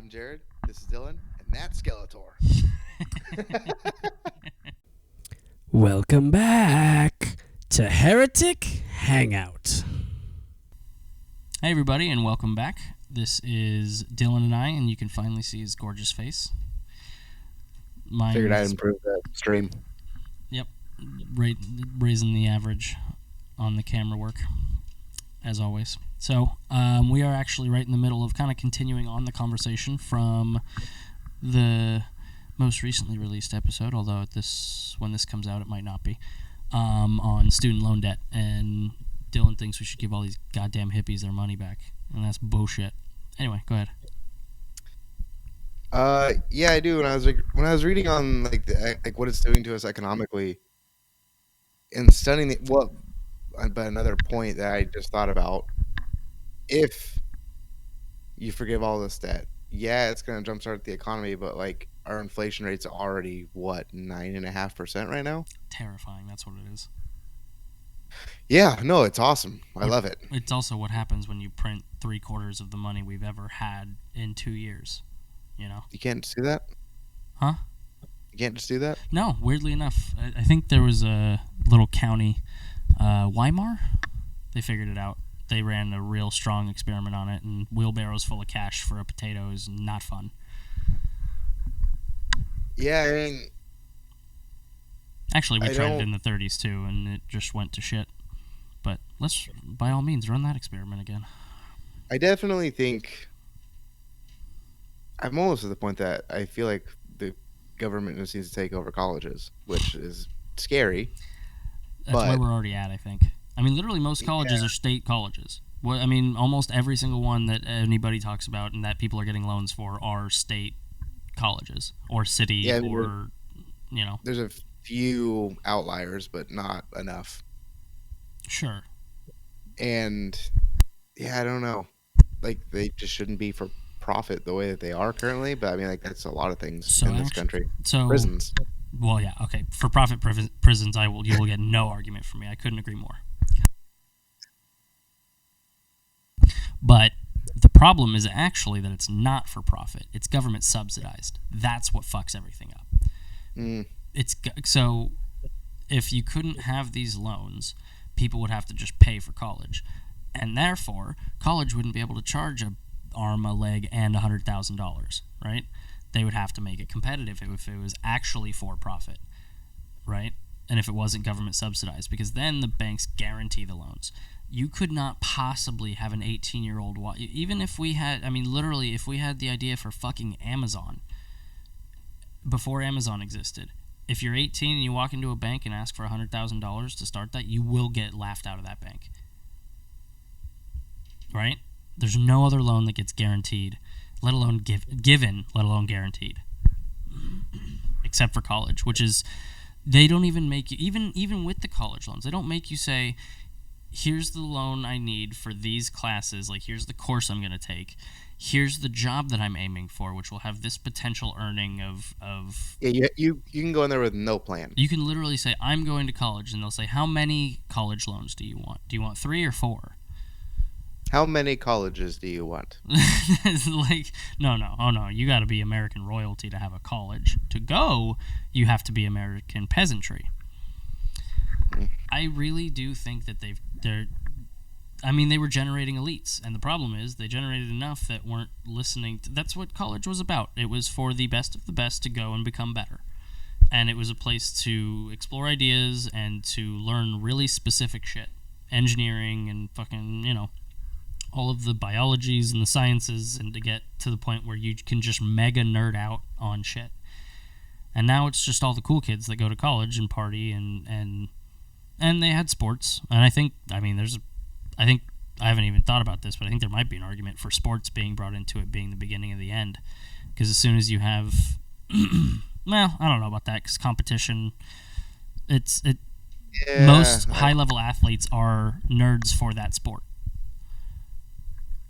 I'm Jared. This is Dylan, and that's Skeletor. Welcome back to Heretic Hangout. Hey everybody, and welcome back. This is Dylan and I, and you can finally see his gorgeous face. Figured I'd improve that stream. Yep, raising the average on the camera work, as always. So we are actually right in the middle of kind of continuing on the conversation from the most recently released episode, although when this comes out, it might not be, on student loan debt. And Dylan thinks we should give all these goddamn hippies their money back, and that's bullshit. Anyway, go ahead. Yeah, I do. When I was reading on like what it's doing to us economically, and studying but another point that I just thought about: if you forgive all this debt, yeah, it's going to jumpstart the economy, but like our inflation rate's already 9.5% right now. Terrifying. That's what it is. Yeah, no, it's awesome. I love it. It's also what happens when you print 3/4 of the money we've ever had in 2 years. You know? You can't just do that? Huh? You can't just do that? No, weirdly enough. I think there was a little county, Weimar. They figured it out. They ran a real strong experiment on it, and wheelbarrows full of cash for a potato is not fun. Yeah, I mean... Actually, we tried it in the 30s, too, and it just went to shit. But let's, by all means, run that experiment again. I definitely think... I'm almost at the point that I feel like the government just needs to take over colleges, which is scary. That's where we're already at, I think. I mean, literally most colleges are state colleges. Well, I mean, almost every single one that anybody talks about and that people are getting loans for are state colleges or city or, you know. There's a few outliers, but not enough. Sure. And, yeah, I don't know. Like, they just shouldn't be for profit the way that they are currently, but I mean, like, that's a lot of things in this country. Prisons. Well, yeah, okay. For profit prisons, you will get no argument from me. I couldn't agree more. But the problem is actually that it's not for profit. It's government subsidized. That's what fucks everything up. So if you couldn't have these loans, people would have to just pay for college. And therefore, college wouldn't be able to charge a arm, a leg, and $100,000, right? They would have to make it competitive if it was actually for profit, right? And if it wasn't government subsidized, because then the banks guarantee the loans. You could not possibly have an 18-year-old, even if we had, I mean, literally, if we had the idea for fucking Amazon, before Amazon existed, if you're 18 and you walk into a bank and ask for $100,000 to start that, you will get laughed out of that bank, right? There's no other loan that gets guaranteed, let alone given, let alone guaranteed, except for college, which is, they don't even make you, even with the college loans, they don't make you say, here's the loan I need for these classes, like here's the course I'm going to take, here's the job that I'm aiming for, which will have this potential earning of... Yeah, you can go in there with no plan. You can literally say, I'm going to college, and they'll say, how many college loans do you want? Do you want 3 or 4? How many colleges do you want? Like, no. You got to be American royalty to have a college. To go, you have to be American peasantry. I really do think that they were generating elites, and the problem is they generated enough that weren't listening. That's what college was about. It was for the best of the best to go and become better. And it was a place to explore ideas and to learn really specific shit. Engineering and fucking, all of the biologies and the sciences, and to get to the point where you can just mega nerd out on shit. And now it's just all the cool kids that go to college and party and they had sports. And I haven't even thought about this, but I think there might be an argument for sports being brought into it being the beginning of the end. Because as soon as you have, well, I don't know about that, because competition, most high-level athletes are nerds for that sport.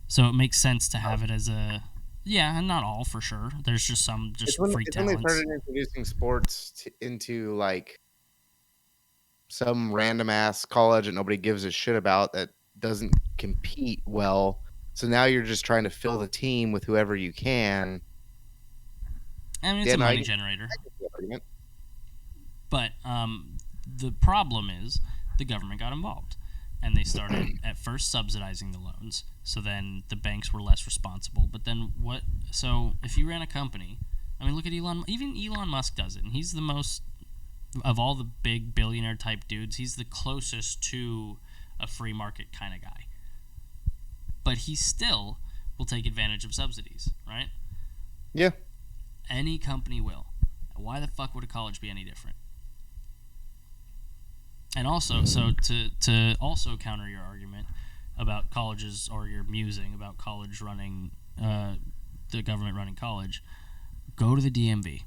So it makes sense to have it as a... Yeah, and not all, for sure. There's just some freak talents. When they started introducing sports into, like, some random-ass college that nobody gives a shit about that doesn't compete well So now you're just trying to fill the team with whoever you can. I mean, it's a money generator. I get the argument. But the problem is the government got involved. And they started at first subsidizing the loans. So then the banks were less responsible. But then what? So if you ran a company, I mean, look at Elon. Even Elon Musk does it. And he's the most, of all the big billionaire type dudes, he's the closest to a free market kind of guy. But he still will take advantage of subsidies, right? Yeah. Any company will. Why the fuck would a college be any different? And also, so to also counter your argument about colleges, or your musing about college running, the government running college, go to the DMV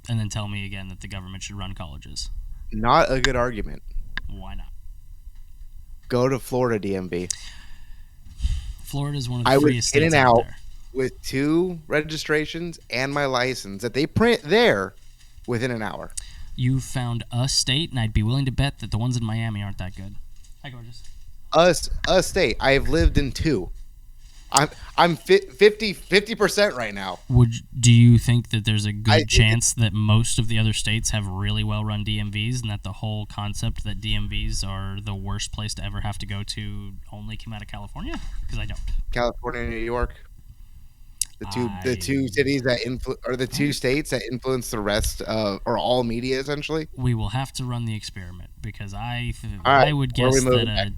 and then tell me again that the government should run colleges. Not a good argument. Why not? Go to Florida DMV. Florida is one of the freest states out there. With 2 registrations and my license that they print there within an hour. You found a state, and I'd be willing to bet that the ones in Miami aren't that good. Hi, gorgeous. A state. I've lived in 2. I'm 50% right now. Do you think that there's a good chance that most of the other states have really well-run DMVs, and that the whole concept that DMVs are the worst place to ever have to go to only came out of California? Because I don't. California and New York. The two cities that or the 2 states that influence the rest of, or all media, essentially. We will have to run the experiment, because I would guess that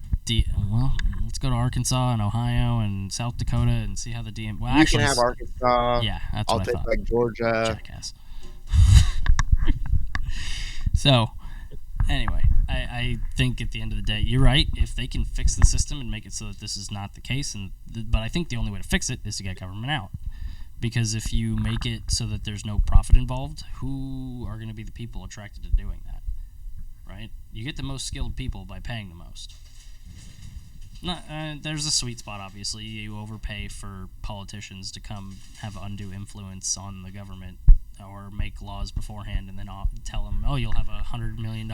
well, let's go to Arkansas and Ohio and South Dakota and see how the DM. Well, you can have Arkansas. Yeah, that's I'll what I thought. take like Georgia. Jackass. So, anyway, I think at the end of the day, you're right. If they can fix the system and make it so that this is not the case, but I think the only way to fix it is to get government out. Because if you make it so that there's no profit involved, who are going to be the people attracted to doing that, right? You get the most skilled people by paying the most. There's a sweet spot, obviously. You overpay for politicians to come have undue influence on the government, or make laws beforehand and then tell them, oh, you'll have $100 million.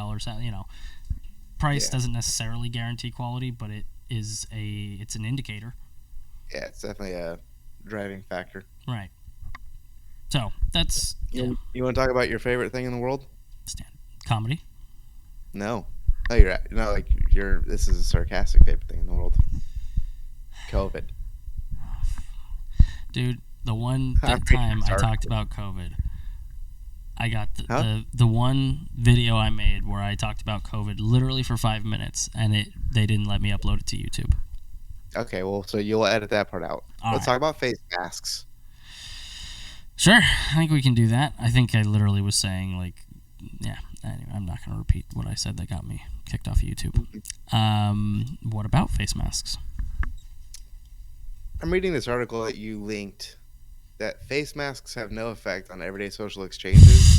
Price doesn't necessarily guarantee quality, but it's an indicator. Yeah, it's definitely a driving factor. Right. So that's you want to talk about your favorite thing in the world? Comedy. No, this is a sarcastic favorite thing in the world. COVID. Dude, that time I talked about COVID, I got the one video I made where I talked about COVID literally for 5 minutes, and they didn't let me upload it to YouTube. Okay, well, so you'll edit that part out. Let's talk about face masks. Sure, I think we can do that. I think I literally was saying, anyway, I'm not going to repeat what I said that got me kicked off of YouTube. What about face masks? I'm reading this article that you linked, that face masks have no effect on everyday social exchanges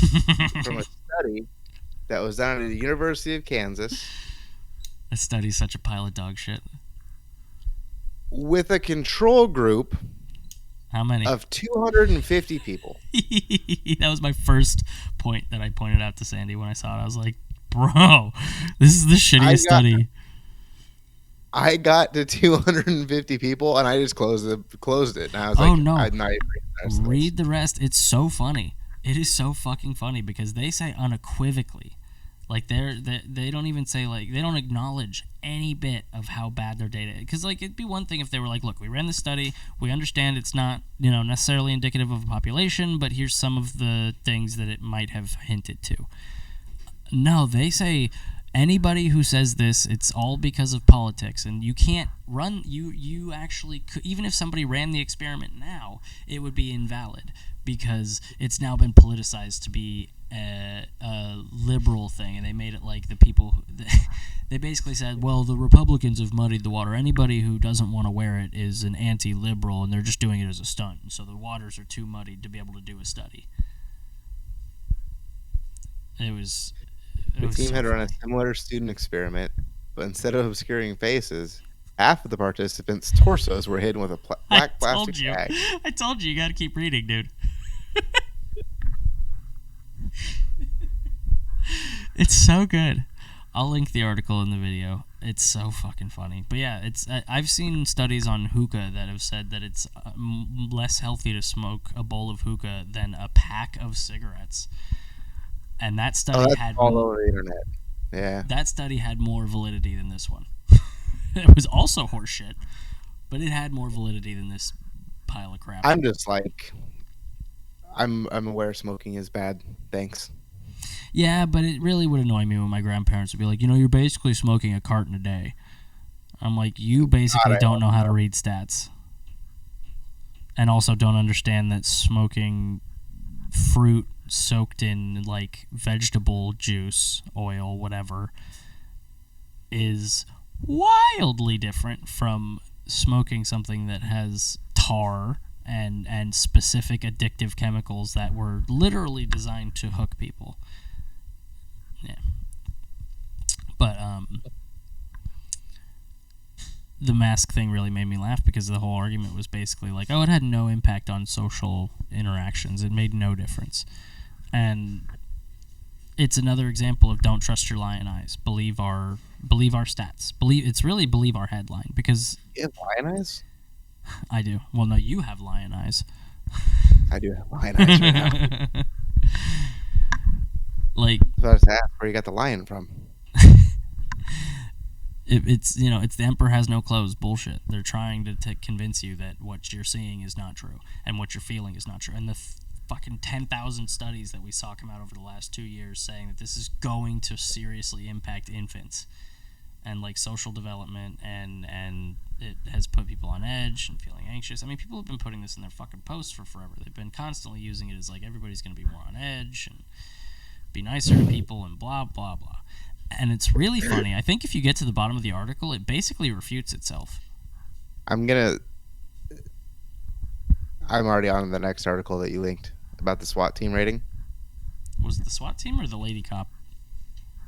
from a study that was done at the University of Kansas. That study's such a pile of dog shit. With a control group. How many? Of 250 people. That was my first point that I pointed out to Sandy when I saw it. I was like, bro, this is the shittiest study. I got to 250 people, and I just closed it. And I was no. I'm not even read the rest. It's so funny. It is so fucking funny, because they say unequivocally, they don't even say, they don't acknowledge any bit of how bad their data is. Because, it'd be one thing if they were like, look, we ran the study, we understand it's not, necessarily indicative of a population, but here's some of the things that it might have hinted to. No, they say anybody who says this, it's all because of politics, and you can't run, you actually could, even if somebody ran the experiment now, it would be invalid, because it's now been politicized to be a liberal thing, and they made it like the people they basically said, well, the Republicans have muddied the water. Anybody who doesn't want to wear it is an anti-liberal, and they're just doing it as a stunt, so the waters are too muddied to be able to do a study. The team had run a similar student experiment, but instead of obscuring faces, half of the participants' torsos were hidden with a black plastic bag. I told you got to keep reading, dude. It's so good. I'll link the article in the video. It's so fucking funny. But yeah, I've seen studies on hookah that have said that it's less healthy to smoke a bowl of hookah than a pack of cigarettes. And that study that's had all over the internet. Yeah. that study had more validity than this one. It was also horseshit, but it had more validity than this pile of crap. I'm just like, I'm aware smoking is bad. Thanks. Yeah, but it really would annoy me when my grandparents would be like, you're basically smoking a carton a day. I'm like, you basically don't know how to read stats. And also don't understand that smoking fruit soaked in, like, vegetable juice, oil, whatever, is wildly different from smoking something that has tar and specific addictive chemicals that were literally designed to hook people. Yeah. But the mask thing really made me laugh because the whole argument was basically like, oh, it had no impact on social interactions. It made no difference. And it's another example of don't trust your lion eyes. Believe our stats. Believe our headline, because You have lion eyes? I do. Well, no, you have lion eyes. I do have lion eyes right now. Like, So I was asked where you got the lion from. it's it's the emperor has no clothes bullshit. They're trying to convince you that what you're seeing is not true and what you're feeling is not true. And the fucking 10,000 studies that we saw come out over the last 2 years saying that this is going to seriously impact infants and like social development, and it has put people on edge and feeling anxious. I mean, people have been putting this in their fucking posts for forever. They've been constantly using it as like everybody's going to be more on edge and be nicer to people and blah blah blah. And it's really funny. I think if you get to the bottom of the article, it basically refutes itself. I'm already on the next article that you linked about the SWAT team rating. Was it the SWAT team or the lady cop?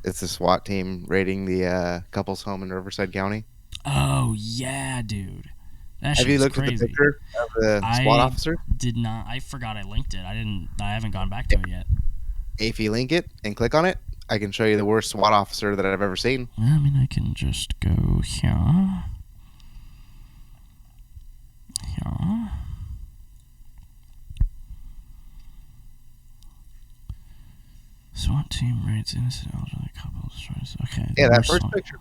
It's the SWAT team rating the couple's home in Riverside County. Oh yeah, dude. That Have you shit's looked crazy. at the picture of the SWAT officer? Did not. I forgot I linked it. I haven't gone back to it yet. If you link it and click on it, I can show you the worst SWAT officer that I've ever seen. I mean, I can just go here. Here. SWAT team rates innocent elderly couples. Okay. Yeah, that first picture.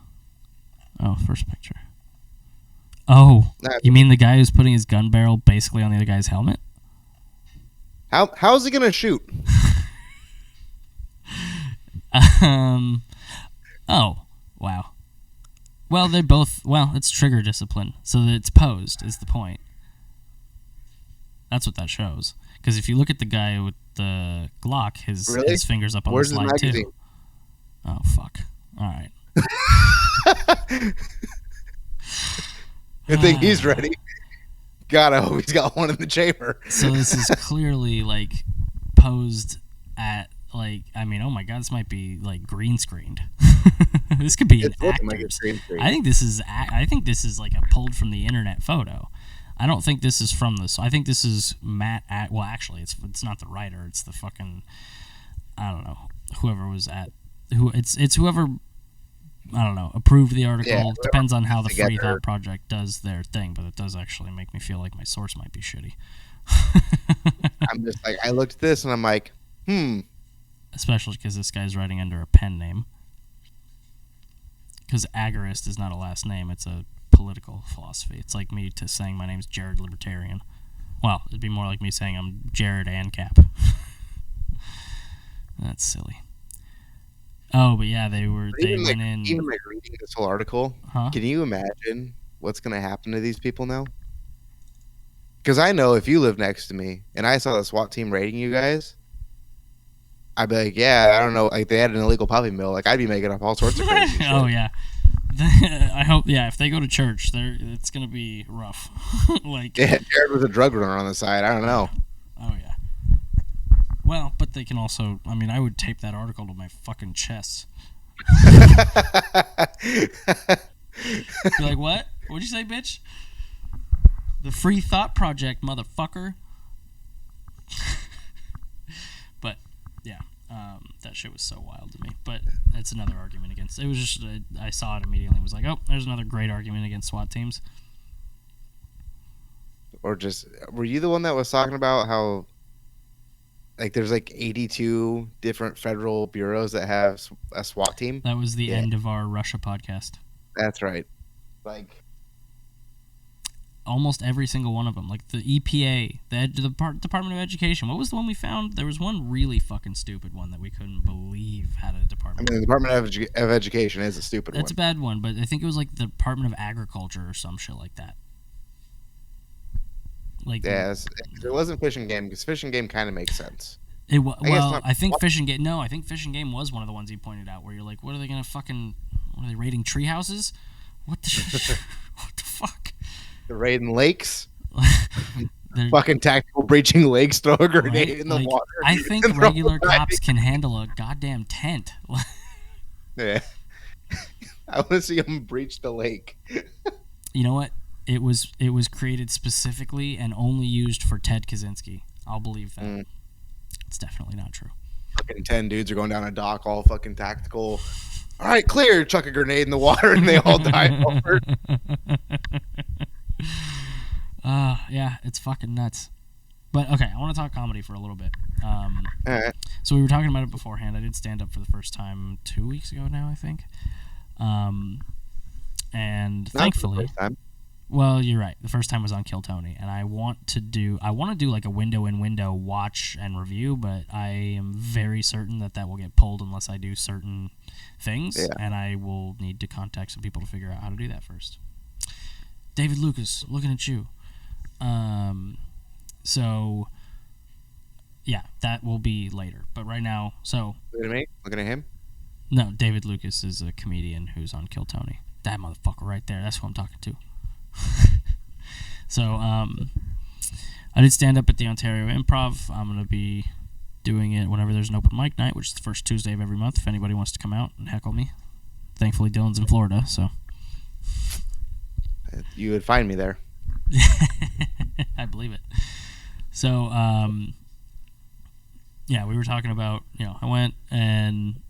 Oh, first picture. Oh, That- you mean the guy who's putting his gun barrel basically on the other guy's helmet? How's he gonna shoot? Oh, wow. Well, they're both. Well, it's trigger discipline, so that it's posed is the point. That's what that shows. Because if you look at the guy with the Glock, his fingers up on Where's the his slide magazine? too. Oh fuck! All right. I think he's ready. God, I hope he's got one in the chamber. So this is clearly like posed at like. I mean, oh my god, this might be like green screened. This could be an It's looking like actor. it's green screen. I think this is like a pulled from the internet photo. I don't think this is from this. I think this is Matt. Well, actually, it's not the writer. It's the fucking, I don't know, whoever was at who. It's whoever, I don't know, approved the article. Yeah, Depends on how the Free together. Thought Project does their thing, but it does actually make me feel like my source might be shitty. I'm just like, I looked at this and I'm like, Especially because this guy's writing under a pen name. Because agorist is not a last name; it's a political philosophy. It's like me saying my name's Jared Libertarian. Well, it'd be more like me saying I'm Jared ANCAP. That's silly. Oh, but yeah, they went in. Even like reading this whole article, Huh? can you imagine what's going to happen to these people now? Because I know if you live next to me and I saw the SWAT team raiding you guys, I'd be like, yeah, I don't know, like they had an illegal puppy mill. Like I'd be making up all sorts of crazy shit. Oh yeah. I hope. Yeah, if they go to church, it's gonna be rough. Like. Yeah, Jared was a drug runner on the side. I don't know. Oh yeah. Well, but they can also. I mean, I would tape that article to my fucking chest. Be like, what? What'd you say, bitch? The Free Thought Project, motherfucker. But yeah, That shit was so wild to me. But that's another argument against. It was just I saw it immediately and was like, oh, there's another great argument against SWAT teams. Or just, were you the one that was talking about how, like, there's like 82 different federal bureaus that have a SWAT team? That was the end of our Russia podcast. That's right. Like, almost every single one of them, like the EPA, the Department of Education. What was the one we found? There was one really fucking stupid one that we couldn't believe had a department. I mean, the Department of Education is a stupid one. That's a bad one, but I think it was like the Department of Agriculture or some shit like that. Like, yeah, it wasn't Fish and Game, because Fish and Game kind of makes sense. I think Fish and Game. No, I think Fish and Game was one of the ones you pointed out, where you're like, what are they gonna fucking? What are they raiding tree houses? What the? What the fuck? They're raiding lakes. Fucking tactical breaching lakes, throw a grenade in the water. I think regular cops can handle a goddamn tent. Yeah. I want to see them breach the lake. You know what? It was created specifically and only used for Ted Kaczynski. I'll believe that. It's definitely not true. Fucking 10 dudes are going down a dock, all fucking tactical. All right, clear. Chuck a grenade in the water, and they all die over. Yeah, it's fucking nuts. But okay, I want to talk comedy for a little bit. All right. So we were talking about it beforehand. I did stand up for the first time 2 weeks ago now, I think. And Not thankfully, the first time. well, you're right. The first time was on Kill Tony, and I want to do like a window watch and review, but I am very certain that will get pulled unless I do certain things, and I will need to contact some people to figure out how to do that first. David Lucas, looking at you. So yeah, that will be later. But right now, so Looking at me? Looking at him? no, David Lucas is a comedian who's on Kill Tony. That motherfucker right there. That's who I'm talking to. So I did stand up at the Ontario Improv. I'm gonna be doing it whenever there's an open mic night, which is the first Tuesday of every month. If anybody wants to come out and heckle me, thankfully Dylan's in Florida, so You would find me there. I believe it. So yeah, we were talking about, I went and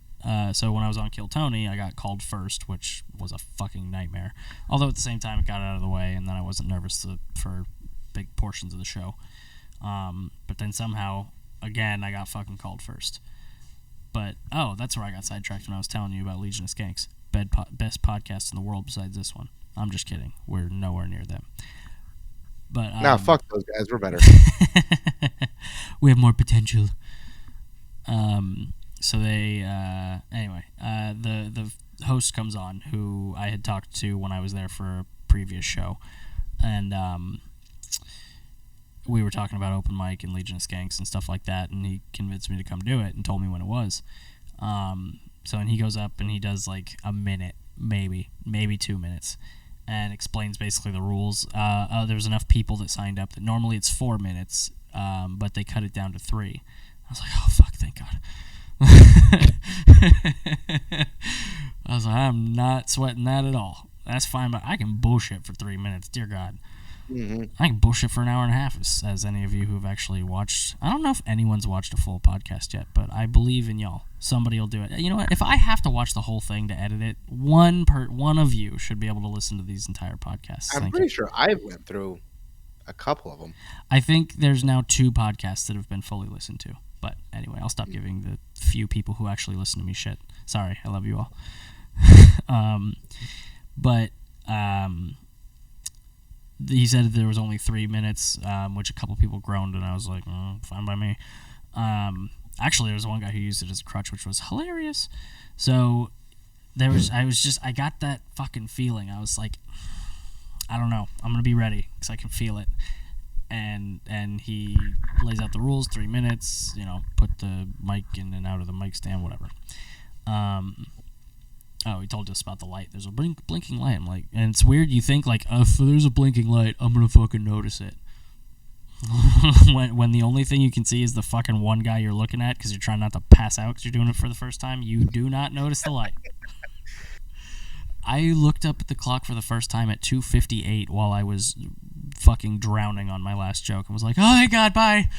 so when I was on Kill Tony, I got called first, which was a fucking nightmare. Although at the same time, it got out of the way, and then I wasn't nervous for big portions of the show. But then somehow, again, I got fucking called first. But, that's where I got sidetracked when I was telling you about Legion of Skanks. Best podcast in the world besides this one. I'm just kidding. We're nowhere near them. But No, fuck those guys. We're better. we have more potential. So they anyway, the host comes on, who I had talked to when I was there for a previous show, and we were talking about open mic and Legion of Skanks and stuff like that, and he convinced me to come do it and told me when it was. And he goes up and he does like a minute, maybe 2 minutes, and explains basically the rules. There was enough people that signed up that normally it's 4 minutes, but they cut it down to 3. I was like, oh fuck, thank God. I was like, I'm not sweating that at all. That's fine, but I can bullshit for 3 minutes. Dear God. Mm-hmm. I can bullshit for an hour and a half, as any of you who've actually watched. I don't know if anyone's watched a full podcast yet, but I believe in y'all. Somebody will do it. You know what? If I have to watch the whole thing to edit it, one of you should be able to listen to these entire podcasts. I'm pretty sure I went through a couple of them. I think there's now 2 podcasts that have been fully listened to. But anyway, I'll stop giving the few people who actually listen to me shit. Sorry, I love you all. He said there was only 3 minutes, which a couple people groaned, and I was like, fine by me. Actually, there was one guy who used it as a crutch, which was hilarious. So I got that fucking feeling. I was like, I don't know, I'm gonna be ready because I can feel it. And he lays out the rules, 3 minutes, put the mic in and out of the mic stand, whatever. He told us about the light. There's a blinking light. I'm like, and it's weird. You think like, if there's a blinking light, I'm gonna fucking notice it. when the only thing you can see is the fucking one guy you're looking at because you're trying not to pass out because you're doing it for the first time, you do not notice the light. I looked up at the clock for the first time at 2:58 while I was fucking drowning on my last joke and was like, oh my God, bye.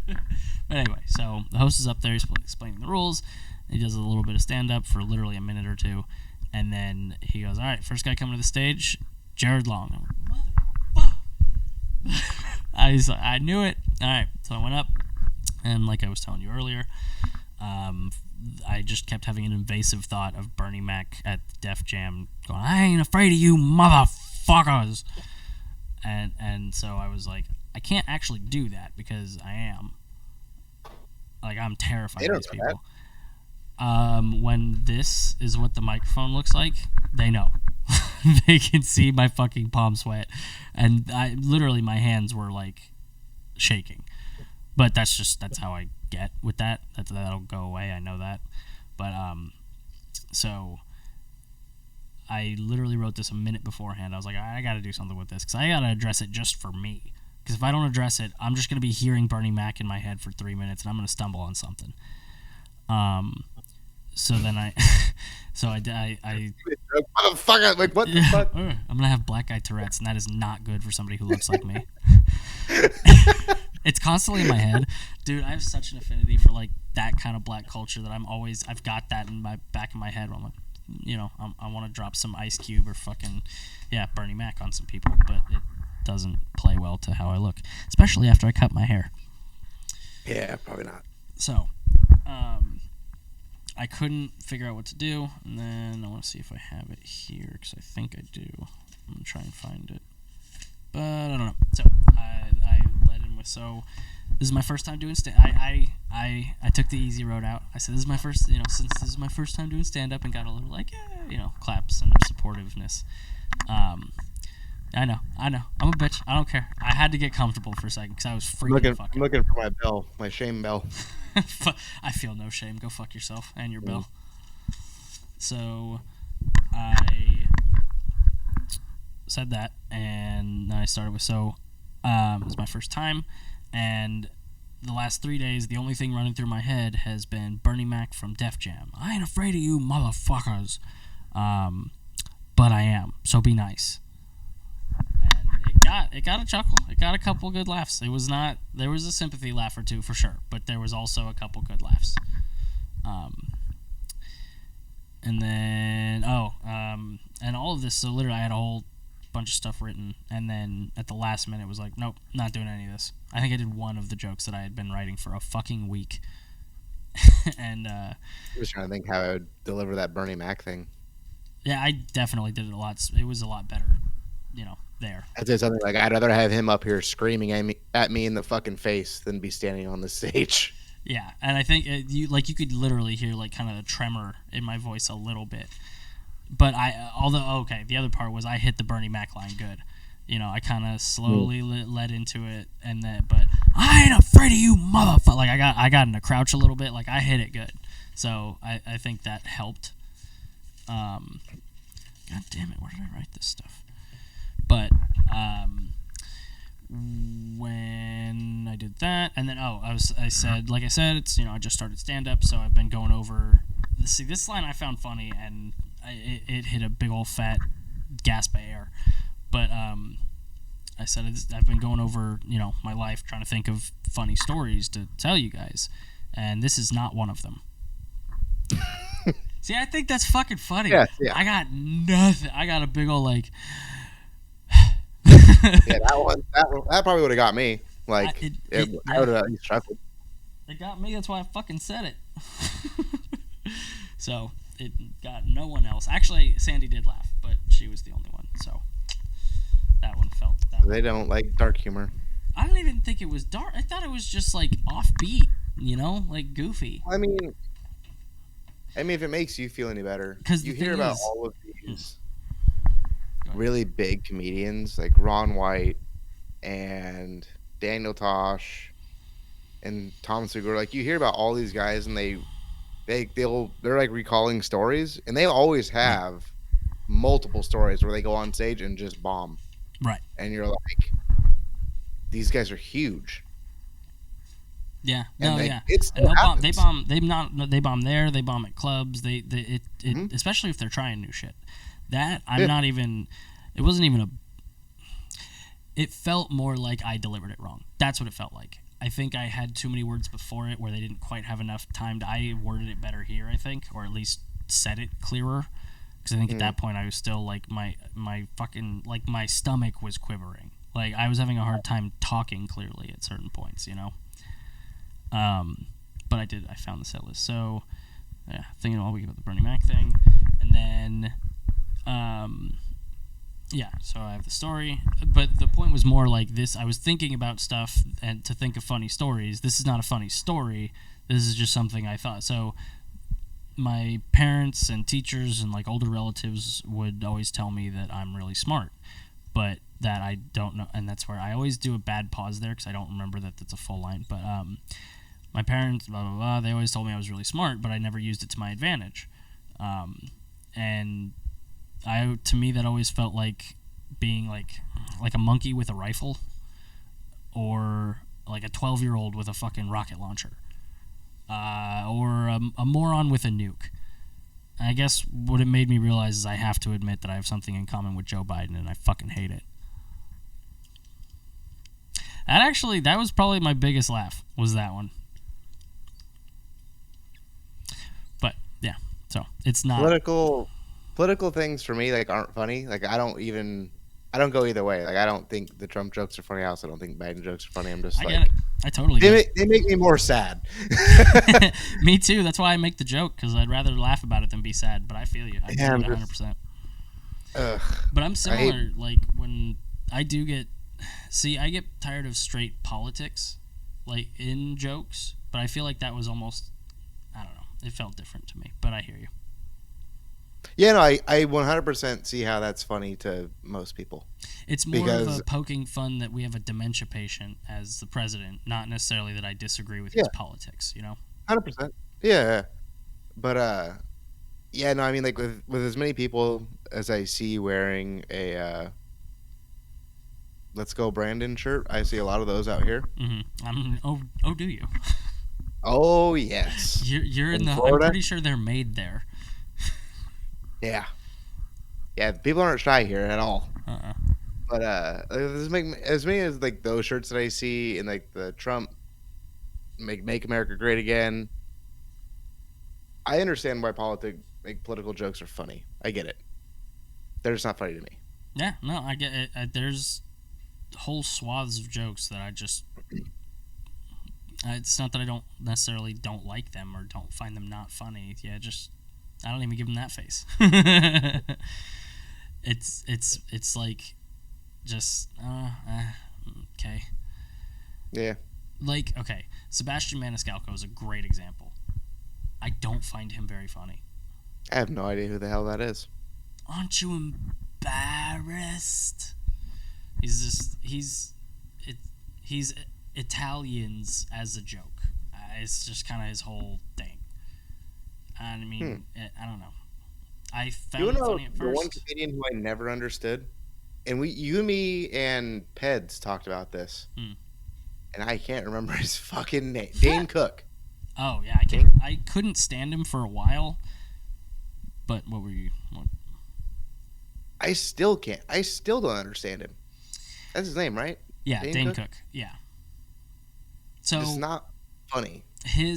But anyway, so the host is up there, he's explaining the rules. He does a little bit of stand-up for literally a minute or two, and then he goes, all right, first guy coming to the stage, Jared Long. I knew it. All right, so I went up, and like I was telling you earlier, I just kept having an invasive thought of Bernie Mac at Def Jam going, I ain't afraid of you motherfuckers. And so I was like, I can't actually do that because I am. Like, I'm terrified of these people. When this is what the microphone looks like, they know. They can see my fucking palm sweat. And literally my hands were like shaking. But that's how I get with that. That'll go away. I know that. But so I literally wrote this a minute beforehand. I was like, I got to do something with this because I got to address it just for me. Because if I don't address it, I'm just going to be hearing Bernie Mac in my head for 3 minutes, and I'm going to stumble on something. So then I motherfucker, like what the fuck? I'm going to have black guy Tourette's, and that is not good for somebody who looks like me. It's constantly in my head. Dude, I have such an affinity for like that kind of black culture that I've got that in my back of my head where I'm like, you know, I want to drop some Ice Cube or fucking, Bernie Mac on some people, but it doesn't play well to how I look, especially after I cut my hair. Yeah, probably not. So, I couldn't figure out what to do, and then I want to see if I have it here, because I think I do. I'm going to try and find it, but I don't know. So, I led in with, so this is my first time doing I took the easy road out. I said, this is my first, since this is my first time doing stand-up, and got a little, like, claps and supportiveness. I know. I'm a bitch. I don't care. I had to get comfortable for a second, because I was freaking fucking. I'm looking for my bell, my shame bell. I feel no shame. Go fuck yourself and your bell. So, I said that, and then I started with, it was my first time, and the last 3 days, the only thing running through my head has been Bernie Mac from Def Jam. I ain't afraid of you motherfuckers. But I am, so be nice. And it got a chuckle. It got a couple good laughs. There was a sympathy laugh or two for sure, but there was also a couple good laughs. And then, and all of this, so literally I had a whole bunch of stuff written, and then at the last minute was like, nope, not doing any of this. I think I did one of the jokes that I had been writing for a fucking week. And I was trying to think how I would deliver that Bernie Mac thing. Yeah, I definitely did it a lot. It was a lot better, there. I'd say something like, I'd rather have him up here screaming at me in the fucking face than be standing on the stage. Yeah, and I think you could literally hear like kind of the tremor in my voice a little bit. But the other part was I hit the Bernie Mac line good. I kind of slowly led into it, but I ain't afraid of you, motherfucker. Like I got in a crouch a little bit. Like I hit it good, so I think that helped. God damn it, where did I write this stuff? But when I did that, and then I said it's I just started stand up, so I've been going over. See, this line I found funny, and it hit a big old fat gasp of air. But I said I've been going over my life, trying to think of funny stories to tell you guys, and this is not one of them. See, I think that's fucking funny. Yeah. I got nothing. I got a big old like. Yeah, that probably would have got me. Like, I would have at least chuckled. It got me. That's why I fucking said it. So it got no one else. Actually, Sandy did laugh, but she was the only one. So that one felt. They don't like dark humor. I don't even think it was dark. I thought it was just like offbeat. Like goofy. I mean, if it makes you feel any better, because you hear about all of these really big comedians like Ron White and Daniel Tosh and Tom Segura. Like you hear about all these guys, and they're like recalling stories, and they always have multiple stories where they go on stage and just bomb. Right. And you're like, these guys are huge. Yeah. It's and they bomb there, they bomb at clubs, especially if they're trying new shit. That not even, it felt more like I delivered it wrong. That's what it felt like. I think I had too many words before it where they didn't quite have enough time. I worded it better here, I think, or at least said it clearer. Because I think at that point I was still like my fucking like my stomach was quivering. Like I was having a hard time talking clearly at certain points, you know. But I found the set list. So yeah, thinking all week about the Bernie Mac thing, and then yeah, so I have the story, but the point was more like this. I was thinking about stuff and to think of funny stories. This is not a funny story. This is just something I thought. So my parents and teachers and like older relatives would always tell me that I'm really smart, but that I don't know. And that's where I always do a bad pause there because I don't remember that that's a full line. But my parents, blah, blah, blah, they always told me I was really smart, but I never used it to my advantage. And to me that always felt like being like a monkey with a rifle or like a 12-year-old with a fucking rocket launcher or a moron with a nuke. I guess what it made me realize is I have to admit that I have something in common with Joe Biden and I fucking hate it. That was probably my biggest laugh, was that one. But yeah, so it's not political things for me like aren't funny. Like I don't go either way. Like I don't think the Trump jokes are funny. I also don't think Biden jokes are funny. I'm just I get it. I totally get it. They make me more sad. Me too. That's why I make the joke, because I'd rather laugh about it than be sad. But I feel you. I get it 100%. But I'm similar. Like when I do get, I get tired of straight politics, like in jokes. But I feel like that was almost, I don't know. It felt different to me. But I hear you. Yeah, no, I 100% see how that's funny to most people. It's more of a poking fun that we have a dementia patient as the president, not necessarily that I disagree with his politics, you know? 100%. Yeah. But, yeah, no, I mean, like, with as many people as I see wearing a Let's Go Brandon shirt, I see a lot of those out here. Mm-hmm. Do you? Oh, yes. You're in Florida? I'm pretty sure they're made there. Yeah, people aren't shy here at all. But as many as like those shirts that I see in like the Trump make America great again, I understand why political jokes are funny. I get it. They're just not funny to me. Yeah, no, I get it. There's whole swaths of jokes that I just. It's not that I don't like them or don't find them not funny. Yeah, just. I don't even give him that face. It's like just okay. Yeah. Like okay, Sebastian Maniscalco is a great example. I don't find him very funny. I have no idea who the hell that is. Aren't you embarrassed? He's Italians as a joke. It's just kind of his whole thing. I mean, I don't know. I found it funny at first. The one comedian who I never understood, and you, me, and Peds talked about this, and I can't remember his fucking name. Dane Cook. Oh yeah, I couldn't stand him for a while. But what were you? What? I still can't. I still don't understand him. That's his name, right? Yeah, Dane Cook. Yeah. So it's not funny. He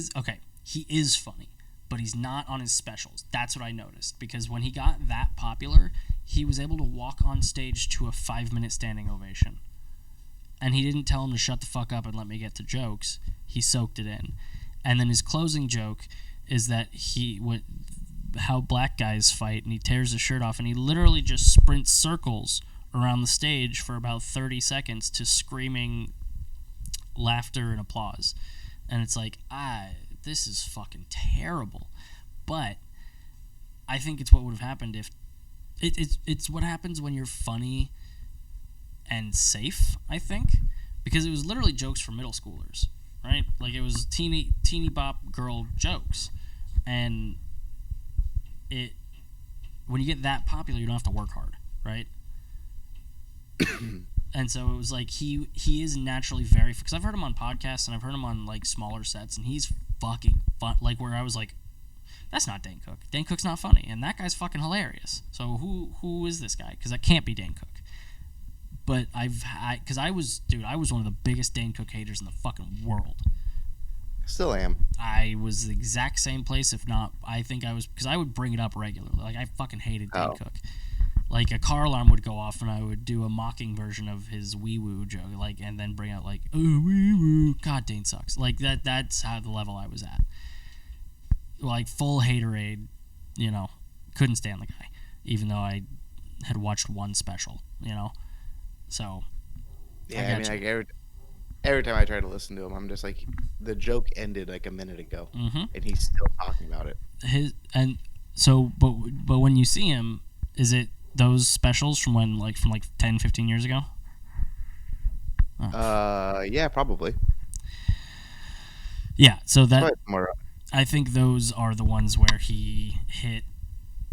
is funny. But he's not on his specials. That's what I noticed. Because when he got that popular, he was able to walk on stage to a 5-minute standing ovation. And he didn't tell him to shut the fuck up and let me get to jokes. He soaked it in. And then his closing joke is that how black guys fight, and he tears his shirt off, and he literally just sprints circles around the stage for about 30 seconds to screaming laughter and applause. And it's like, this is fucking terrible. But I think it's what would have happened if it's what happens when you're funny and safe, I think, because it was literally jokes for middle schoolers, right? Like it was teeny bop girl jokes, and when you get that popular, you don't have to work hard, right? And so it was like he is naturally very, because I've heard him on podcasts and I've heard him on like smaller sets, and he's fucking fun. Like where I was like, that's not Dane Cook. Dane Cook's not funny, and that guy's fucking hilarious. So who is this guy? Because that can't be Dane Cook. but because I was one of the biggest Dane Cook haters in the fucking world. Still am. I was the exact same place, if not, I think I was, because I would bring it up regularly. Like, I fucking hated Dane Cook. Like, a car alarm would go off, and I would do a mocking version of his wee-woo joke, like, and then bring out, like, oh, wee-woo, God, Dane sucks. Like, that's how the level I was at. Like, full haterade, you know, couldn't stand the guy, even though I had watched one special, you know? So, yeah, I mean, like, every time I try to listen to him, I'm just like, the joke ended like a minute ago, and he's still talking about it. But when you see him, is it those specials from like 10, 15 years ago? Oh. Yeah, probably. Yeah, so that more. I think those are the ones where he hit.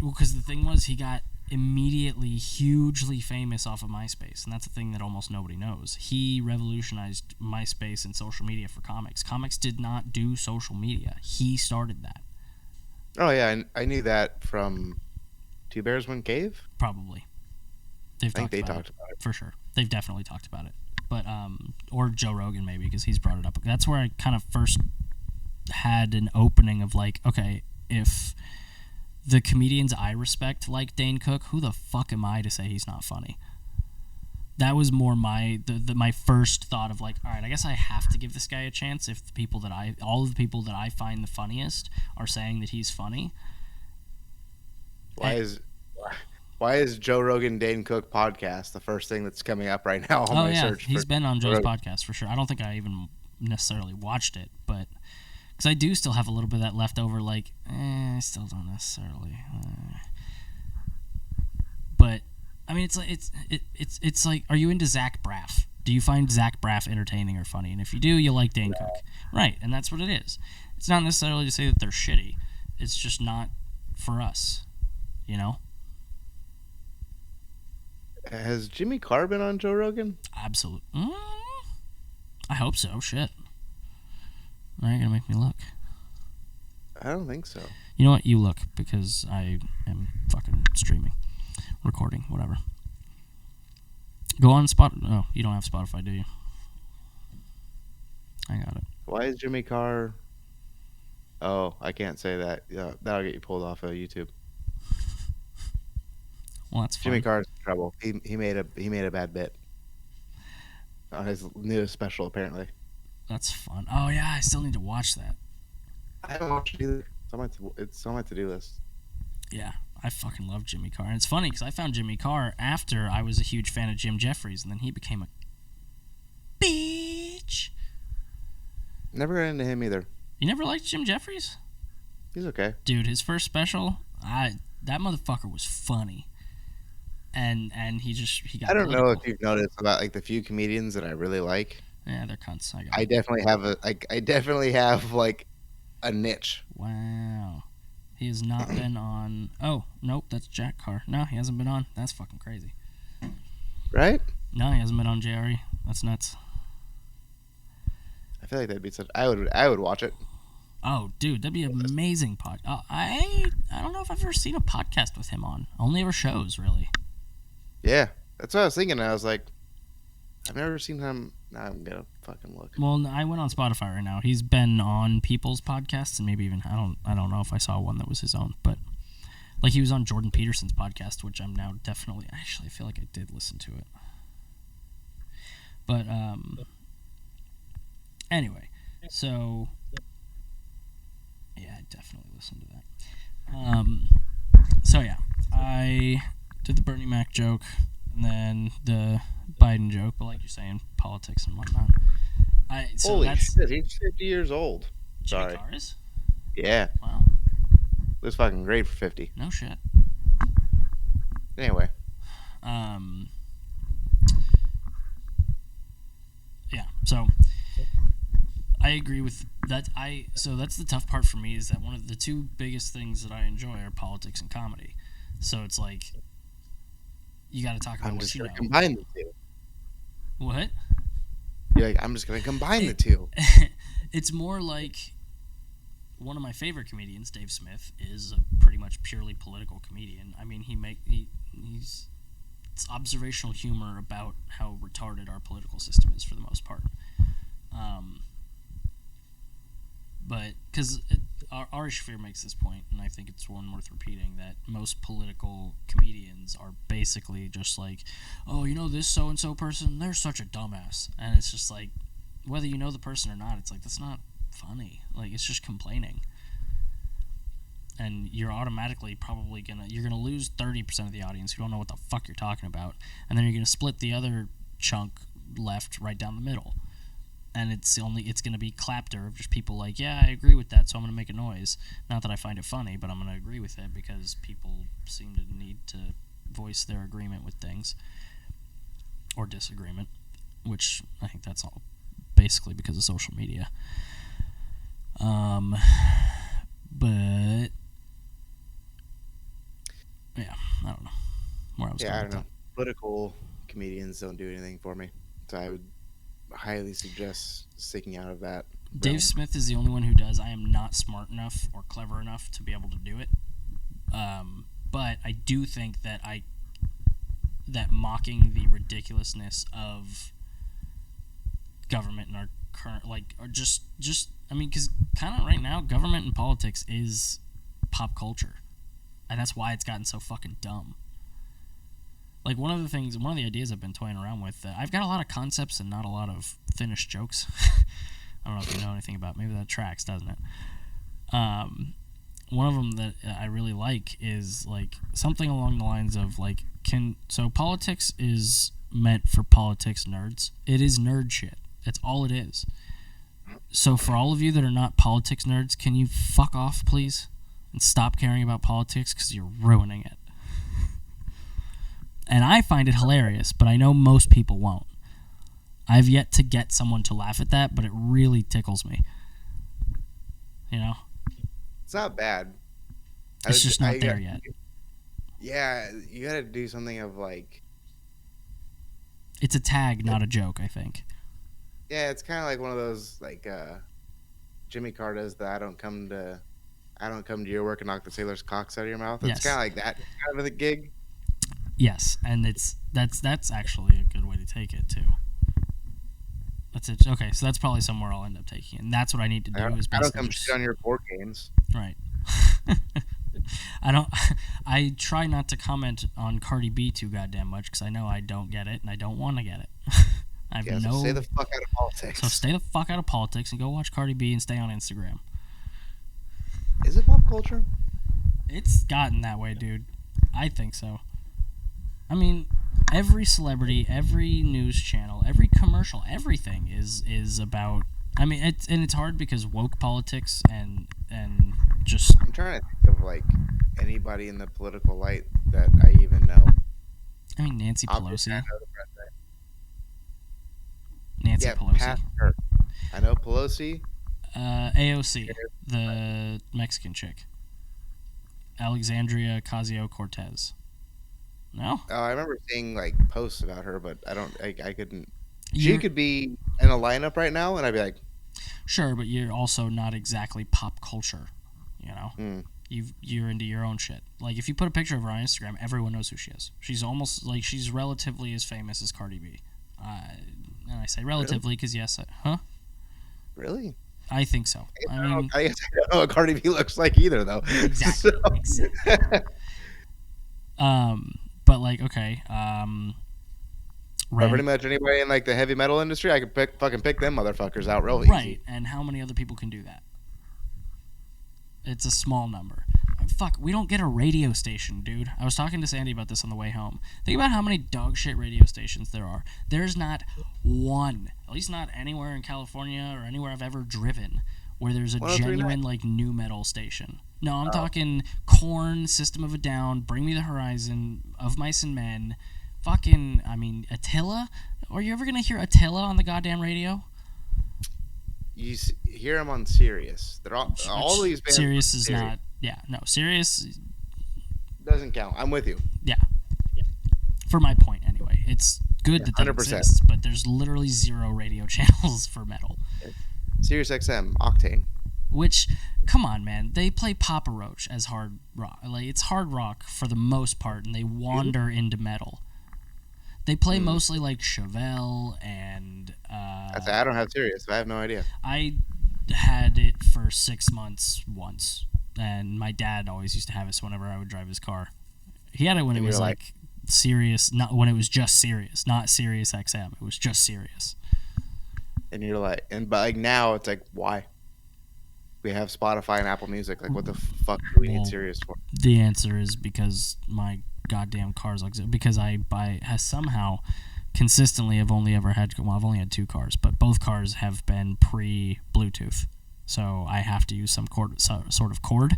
Well, because the thing was, he got immediately hugely famous off of MySpace, and that's a thing that almost nobody knows. He revolutionized MySpace and social media for comics. Comics did not do social media. He started that. Oh yeah, I knew that from Two Bears One Cave. Probably. They talked about it for sure. They've definitely talked about it, but or Joe Rogan maybe, because he's brought it up. That's where I kind of first had an opening of like, okay, if the comedians I respect like Dane Cook, who the fuck am I to say he's not funny? That was more my first thought of like, all right, I guess I have to give this guy a chance if all of the people that I find the funniest are saying that he's funny. Why is Joe Rogan Dane Cook podcast the first thing that's coming up right now on my search? He's been on Joe's podcast for sure. I don't think I even necessarily watched it, but because I do still have a little bit of that left over, like, I still don't necessarily. But I mean, it's like, are you into Zach Braff? Do you find Zach Braff entertaining or funny? And if you do, you like Dane Cook, right? And that's what it is. It's not necessarily to say that they're shitty. It's just not for us, you know. Has Jimmy Carr been on Joe Rogan? Absolutely. I hope so. Shit. Now you're gonna make me look. I don't think so. You know what? You look, because I am fucking streaming, recording, whatever. Go on Oh, you don't have Spotify, do you? I got it. Why is Jimmy Carr? Oh, I can't say that. Yeah, that'll get you pulled off of YouTube. Well, that's fine. Jimmy Carr's in trouble. He made a bad bit on his newest special, apparently. That's fun. Oh yeah, I still need to watch that. I haven't watched it either. It's on my to-do list. Yeah, I fucking love Jimmy Carr. And it's funny because I found Jimmy Carr after I was a huge fan of Jim Jeffries, and then he became a bitch. Never got into him either. You never liked Jim Jeffries? He's okay. Dude, his first special, that motherfucker was funny. And he got I don't political. know if you've noticed about like the few comedians that I really like. Yeah, they're cunts. I definitely have like a niche. Wow. He has not been on. Oh, nope, that's Jack Carr. No, he hasn't been on. That's fucking crazy. Right? No, he hasn't been on JRE. That's nuts. I feel like that'd be such. I would watch it. Oh, dude, that'd be an amazing I don't know if I've ever seen a podcast with him on. Only ever shows, really. Yeah, that's what I was thinking. I was like, I've never seen him. Now I'm gonna fucking look. Well, I went on Spotify right now. He's been on people's podcasts, and maybe even I don't know if I saw one that was his own, but like he was on Jordan Peterson's podcast, which I'm now definitely. Actually, I feel like I did listen to it. But anyway, so yeah, I definitely listened to that. So yeah, I did the Bernie Mac joke, and then the Biden joke, but like you're saying, politics and whatnot. Holy shit, he's 50 years old. Jimmy Carr is? Yeah. Wow. Looks fucking great for 50. No shit. Anyway. Yeah, so I agree with that. So that's the tough part for me, is that one of the two biggest things that I enjoy are politics and comedy. So it's like, you got to talk about what you know. Combine the two. What? You're like, I'm just going to combine the two. It's more like one of my favorite comedians, Dave Smith, is a pretty much purely political comedian. I mean, he's it's observational humor about how retarded our political system is for the most part. But because Ari Shaffir makes this point, and I think it's one worth repeating, that most political comedians are basically just like, oh, you know, this so-and-so person, they're such a dumbass. And it's just like, whether you know the person or not, it's like, that's not funny. Like, it's just complaining. And you're automatically probably you're gonna lose 30% of the audience who don't know what the fuck you're talking about. And then you're gonna split the other chunk left right down the middle. And it's going to be clapter of just people like, yeah, I agree with that, so I'm going to make a noise. Not that I find it funny, but I'm going to agree with it because people seem to need to voice their agreement with things. Or disagreement, which I think that's all basically because of social media. But, yeah, I don't know where I was going I with don't know. that. Political comedians don't do anything for me, so I would highly suggest sticking out of that. Dave realm. Smith is the only one who does. I am not smart enough or clever enough to be able to do it. But I do think that that mocking the ridiculousness of government in our current, like, or just I mean, because kind of right now, government and politics is pop culture, and that's why it's gotten so fucking dumb. Like, one of the ideas I've been toying around with, I've got a lot of concepts and not a lot of finished jokes. I don't know if you know anything about it. Maybe that tracks, doesn't it? One of them that I really like is, like, something along the lines of, like, so politics is meant for politics nerds. It is nerd shit. That's all it is. So for all of you that are not politics nerds, can you fuck off, please? And stop caring about politics, because you're ruining it. And I find it hilarious, but I know most people won't. I've yet to get someone to laugh at that, but it really tickles me. You know? It's not bad. It's just not there yet. Yeah, you gotta do something of, like... It's a tag, not a joke, I think. Yeah, it's kind of like one of those, like, Jimmy Carr does the I don't come to your work and knock the sailor's cocks out of your mouth. It's Yes. kind of like that kind of a gig. Yes, and that's actually a good way to take it too. That's it. Okay, so that's probably somewhere I'll end up taking it. And that's what I need to do is I don't basically come just, shit on your board games. right. I try not to comment on Cardi B too goddamn much because I know I don't get it and I don't want to get it. So stay the fuck out of politics. So stay the fuck out of politics and go watch Cardi B and stay on Instagram. Is it pop culture? It's gotten that way, dude. I think so. I mean, every celebrity, every news channel, every commercial, everything is about. I mean, it's hard because woke politics and just. I'm trying to think of, like, anybody in the political light that I even know. I mean, Nancy Obviously, Pelosi. I know the president. Nancy Yeah, Pelosi. past her. I know Pelosi. AOC, the Mexican chick. Alexandria Ocasio-Cortez. No? Oh, I remember seeing, like, posts about her, but I couldn't. She You're- could be in a lineup right now, and I'd be like, Sure, but you're also not exactly pop culture, you know? mm. You're into your own shit. Like, if you put a picture of her on Instagram, everyone knows who she is. She's almost, like, she's relatively as famous as Cardi B. And I say relatively because, yes, Really? I think so. I mean, I guess I don't know what Cardi B looks like either, though. exactly. So- Exactly. But, like, okay. But pretty much anybody in, like, the heavy metal industry, I could fucking pick them motherfuckers out real easy. Right, and how many other people can do that? It's a small number. Fuck, we don't get a radio station, dude. I was talking to Sandy about this on the way home. Think about how many dog shit radio stations there are. There's not one, at least not anywhere in California or anywhere I've ever driven, where there's a 103.9. genuine, like, new metal station. No, I'm talking Korn, System of a Down, Bring Me the Horizon, Of Mice and Men, fucking, I mean, Attila? Are you ever gonna hear Attila on the goddamn radio? You hear them on Sirius. They're all these bands. Sirius is not. Yeah, no, Sirius doesn't count. I'm with you. Yeah. For my point, anyway, it's good that that 100%. exists, but there's literally 0 radio channels for metal. Sirius XM, Octane. Which, come on, man, they play Papa Roach as hard rock. Like, it's hard rock for the most part, and they wander into metal. They play mostly like Chevelle and. I don't have Sirius, so I have no idea. I had it for 6 months once, and my dad always used to have it. So whenever I would drive his car, he had it when it was like Sirius, not when it was just Sirius, not Sirius XM. It was just Sirius. And you're like, but like now it's like, why? We have Spotify and Apple Music. Like, what the fuck do we need Sirius for? The answer is because my goddamn car's because has somehow consistently I've only had 2 cars, but both cars have been pre-Bluetooth, so I have to use some sort of cord,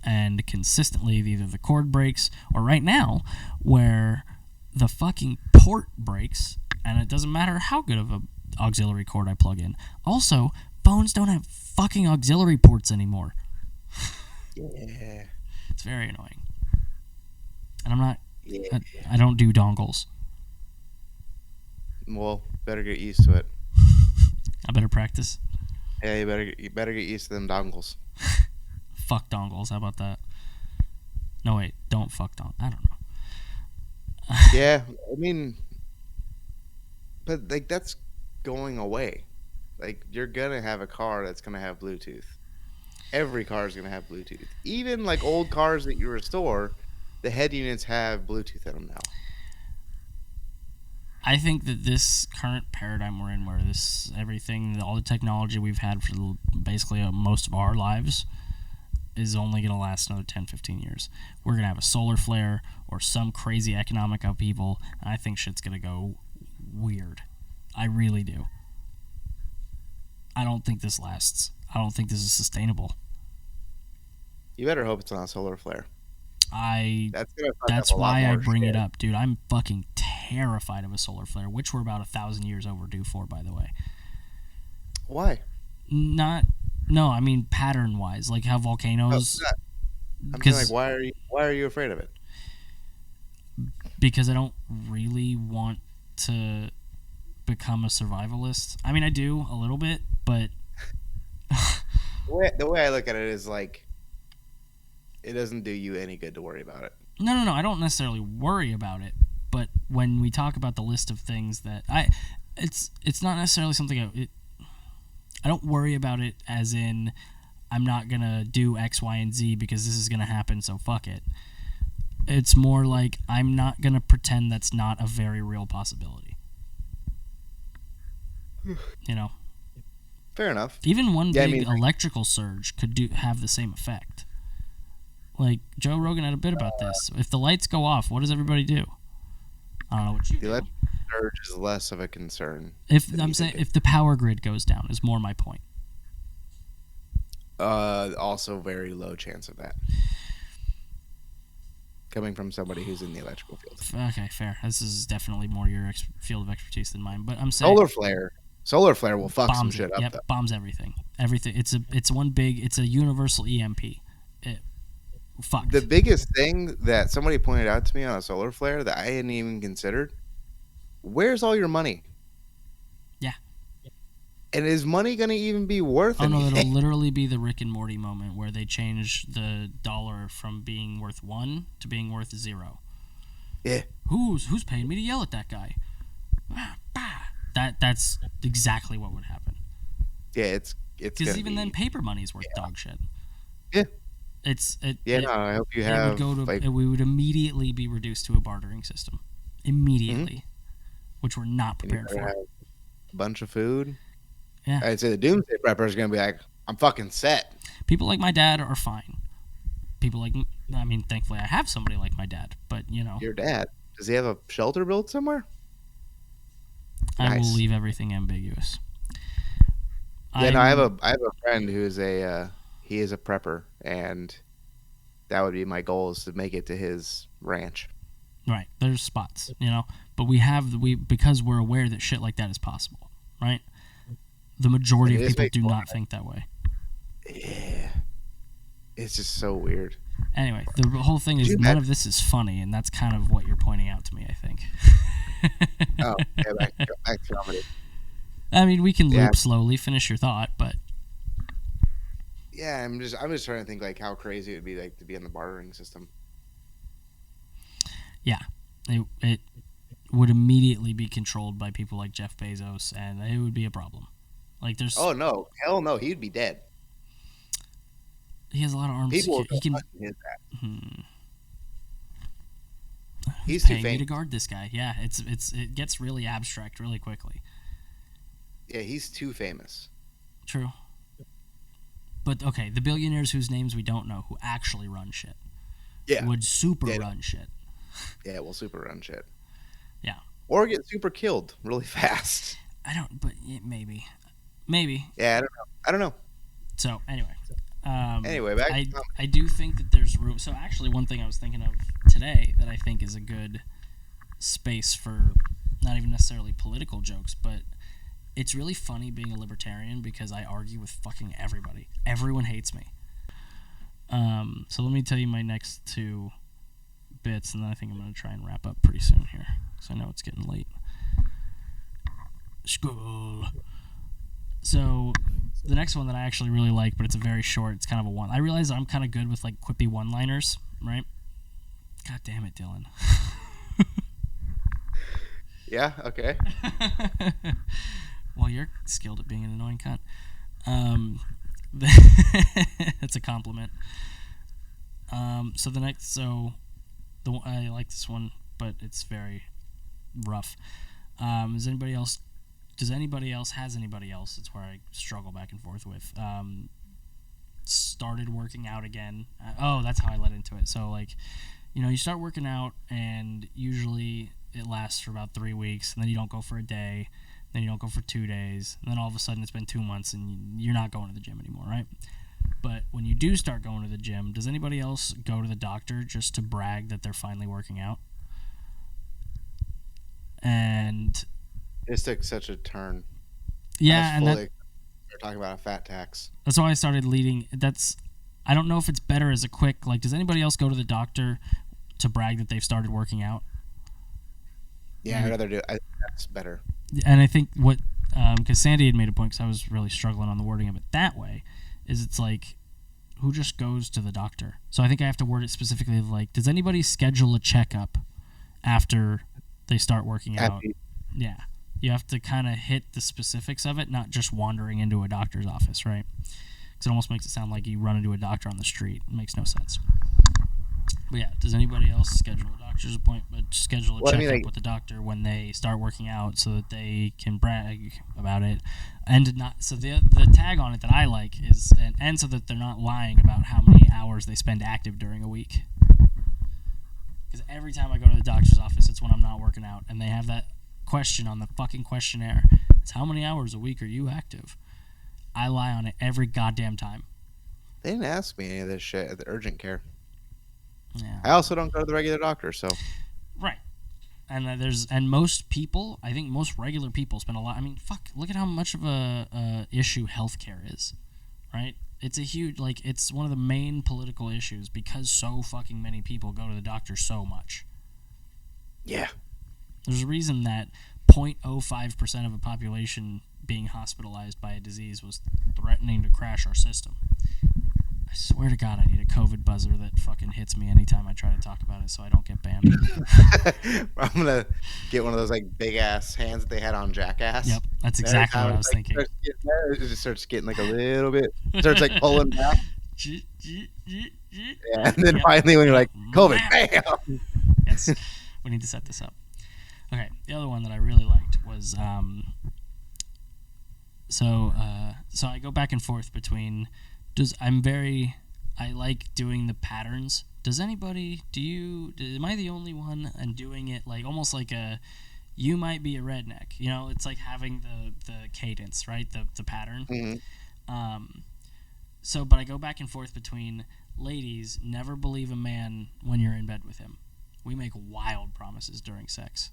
and consistently either the cord breaks or right now where the fucking port breaks, and it doesn't matter how good of a auxiliary cord I plug in. Also, phones don't have fucking auxiliary ports anymore. Yeah. It's very annoying. And I'm not... Yeah. I don't do dongles. Well, better get used to it. I better practice. Yeah, you better get used to them dongles. Fuck dongles. How about that? No, wait. Don't fuck dongles. I don't know. Yeah, I mean... But, like, that's going away. Like, you're gonna have a car that's gonna have Bluetooth. Every car is gonna have Bluetooth. Even like old cars that you restore, the head units have Bluetooth in them now. I think that this current paradigm we're in, where all the technology we've had for basically most of our lives, is only going to last another 10, 15 years. We're going to have a solar flare or some crazy economic upheaval, and I think shit's going to go weird. I really do. I don't think this lasts. I don't think this is sustainable. You better hope it's not a solar flare. That's why I bring it up, dude. I'm fucking terrified of a solar flare, which we're about 1,000 years overdue for, by the way. Why? I mean pattern-wise, like how volcanoes. I'm like, why are you afraid of it? Because I don't really want to become a survivalist. I mean, I do a little bit, but the way I look at it is like, it doesn't do you any good to worry about it. No. I don't necessarily worry about it, but when we talk about the list of things that it's not necessarily something I don't worry about it as in I'm not gonna do X, Y, and Z because this is gonna happen, so fuck it. It's more like I'm not gonna pretend that's not a very real possibility. You know. Fair enough. Even one big electrical surge could have the same effect. Like, Joe Rogan had a bit about this. If the lights go off, what does everybody do? I don't know what you do. The electrical surge is less of a concern. If the power grid goes down, is more my point. Also very low chance of that. Coming from somebody who's in the electrical field. Okay, fair. This is definitely more your field of expertise than mine. But I'm saying solar flare will fuck some shit up. Yep, bombs everything. Everything. It's a universal EMP. Fucked. The biggest thing that somebody pointed out to me on a solar flare that I hadn't even considered: where's all your money? Yeah. And is money going to even be worth anything? No, it'll literally be the Rick and Morty moment where they change the dollar from being worth 1 to being worth 0. Yeah. Who's paying me to yell at that guy? That's exactly what would happen. Yeah, it's because even then paper money's worth dog shit. Yeah. I hope you have. We would immediately be reduced to a bartering system, immediately, which we're not prepared for. Have a bunch of food. Yeah, I'd say the doomsday prepper is going to be like, I'm fucking set. People like my dad are fine. Thankfully I have somebody like my dad, but you know. Your dad, does he have a shelter built somewhere? I will leave everything ambiguous. I have a friend who is he is a prepper, and that would be my goal, is to make it to his ranch. Right. There's spots, but because we're aware that shit like that is possible, right? The majority of people do not think that way. Yeah. It's just so weird. Anyway, the whole thing is none of this is funny, and that's kind of what you're pointing out to me, I think. Oh, yeah, back to comedy. I mean, we can loop slowly, finish your thought, but yeah, I'm just trying to think like how crazy it would be like to be in the bartering system. Yeah, it would immediately be controlled by people like Jeff Bezos, and it would be a problem. Like there's Oh no, hell no, he'd be dead. he has a lot of armed People would security. He go can. fucking his ass. Who's He's too paying me to famous. guard this guy? Yeah, it gets really abstract really quickly. Yeah, he's too famous. True. But okay, the billionaires whose names we don't know who actually run shit Yeah, would super Yeah. run shit. yeah, we'll super run shit. Yeah. Or get super killed really fast. I don't, but maybe. Yeah, I don't know. So anyway. Anyway, back to I do think that there's room. So actually, one thing I was thinking of today that I think is a good space for not even necessarily political jokes, but it's really funny being a libertarian because I argue with fucking everybody. Everyone hates me. So let me tell you my next two bits, and then I think I'm going to try and wrap up pretty soon here because I know it's getting late. School. So the next one that I actually really like, but it's a very short, it's kind of a one. I realize I'm kind of good with like quippy one-liners, right? God damn it, Dylan. Yeah, okay. Well, you're skilled at being an annoying cunt. That's a compliment. So the next, I like this one, but it's very rough. Has anybody else? It's where I struggle back and forth with. Started working out again. That's how I led into it. So like, you start working out, and usually it lasts for about 3 weeks, and then you don't go for a day. Then you don't go for 2 days, and then all of a sudden it's been 2 months and you're not going to the gym anymore, right? But when you do start going to the gym, does anybody else go to the doctor just to brag that they're finally working out? And This took such a turn. yeah, and we're talking about a fat tax. that's why I started leading. I don't know if it's better as a quick, like, does anybody else go to the doctor to brag that they've started working out? Yeah, I'd rather do. That's better. And I think what, because Sandy had made a point, because I was really struggling on the wording of it that way, is it's like, who just goes to the doctor? So I think I have to word it specifically of like, does anybody schedule a checkup after they start working out? Yeah. You have to kind of hit the specifics of it, not just wandering into a doctor's office, right? Because it almost makes it sound like you run into a doctor on the street. It makes no sense. But yeah, does anybody else schedule a doctor's appointment, schedule a checkup with the doctor when they start working out so that they can brag about it? And not, so the tag on it that I like is, and so that they're not lying about how many hours they spend active during a week. Because every time I go to the doctor's office, it's when I'm not working out, and they have that question on the fucking questionnaire. It's how many hours a week are you active? I lie on it every goddamn time. They didn't ask me any of this shit at the urgent care. Yeah. I also don't go to the regular doctor, so. Right. And most people, I think most regular people spend a lot. I mean, fuck, look at how much of a issue healthcare is, right? It's a huge, like, it's one of the main political issues because so fucking many people go to the doctor so much. Yeah. There's a reason that 0.05% of a population being hospitalized by a disease was threatening to crash our system. I swear to God, I need a COVID buzzer that fucking hits me anytime I try to talk about it so I don't get banned. I'm going to get one of those, like, big-ass hands that they had on Jackass. Yep, that's exactly what I was thinking. It just starts getting, like, a little bit, starts, like, pulling back. Yeah, and then finally when you're like, COVID, bam! Yes, we need to set this up. Okay, the other one that I really liked was, so I go back and forth between, I like doing the patterns. Am I the only one and doing it like almost like you might be a redneck, it's like having the cadence, right? The pattern. Mm-hmm. But I go back and forth between, ladies, never believe a man when you're in bed with him. We make wild promises during sex.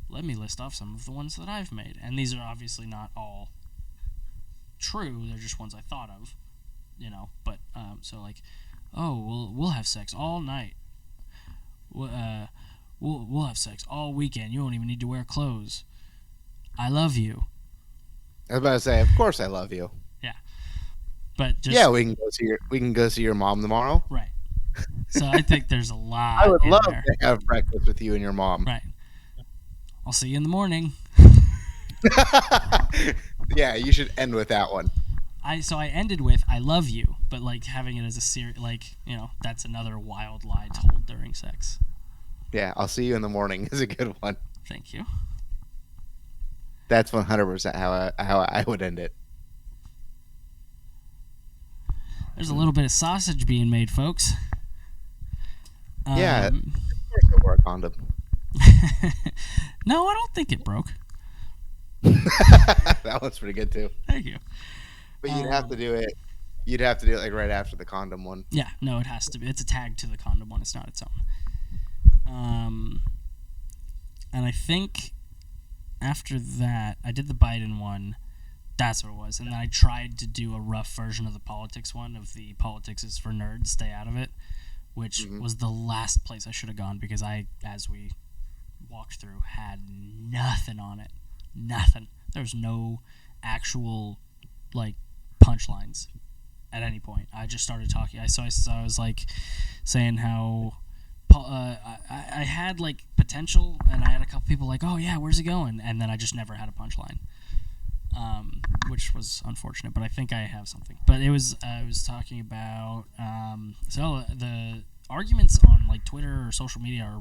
Let me list off some of the ones that I've made. And these are obviously not all true. They're just ones I thought of, But, so like, we'll have sex all night. We'll have sex all weekend. You don't even need to wear clothes. I love you. I was about to say, of course I love you. Yeah. But just... Yeah, we can go see your mom tomorrow. Right. So I think there's a lot I would love there. to have breakfast with you and your mom. Right. I'll see you in the morning. Yeah, you should end with that one. So I ended with I love you, but like having it as a serious, like, you know, that's another wild lie told during sex. Yeah, I'll see you in the morning is a good one. Thank you. That's 100% how I would end it. There's a little bit of sausage being made, folks. Yeah, of course I wore a condom. No, I don't think it broke. That one's pretty good too. Thank you. But you'd have to do it. You'd have to do it like right after the condom one. Yeah, no, it has to be. It's a tag to the condom one. It's not its own. And I think after that, I did the Biden one. That's what it was. And then I tried to do a rough version of the politics one, of the politics is for nerds, stay out of it, which was the last place I should have gone because I, as we walked through, had nothing on it. Nothing. There was no actual, like, punchlines at any point. I just started talking. I was like saying how I had like potential, and I had a couple people like, "Oh yeah, where's he going?" And then I just never had a punchline, which was unfortunate. But I think I have something. But it was I was talking about so the arguments on like Twitter or social media are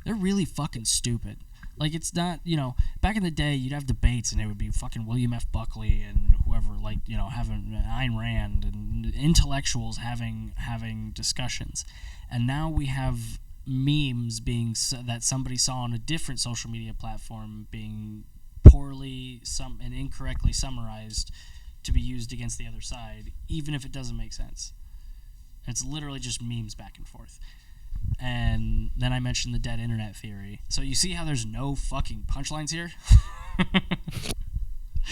they're really fucking stupid. Like, it's not, you know, back in the day, you'd have debates, and it would be fucking William F. Buckley and whoever, like, you know, having Ayn Rand and intellectuals having discussions. And now we have memes that somebody saw on a different social media platform being poorly and incorrectly summarized to be used against the other side, even if it doesn't make sense. It's literally just memes back and forth. And then I mentioned the dead internet theory. So you see how there's no fucking punchlines here?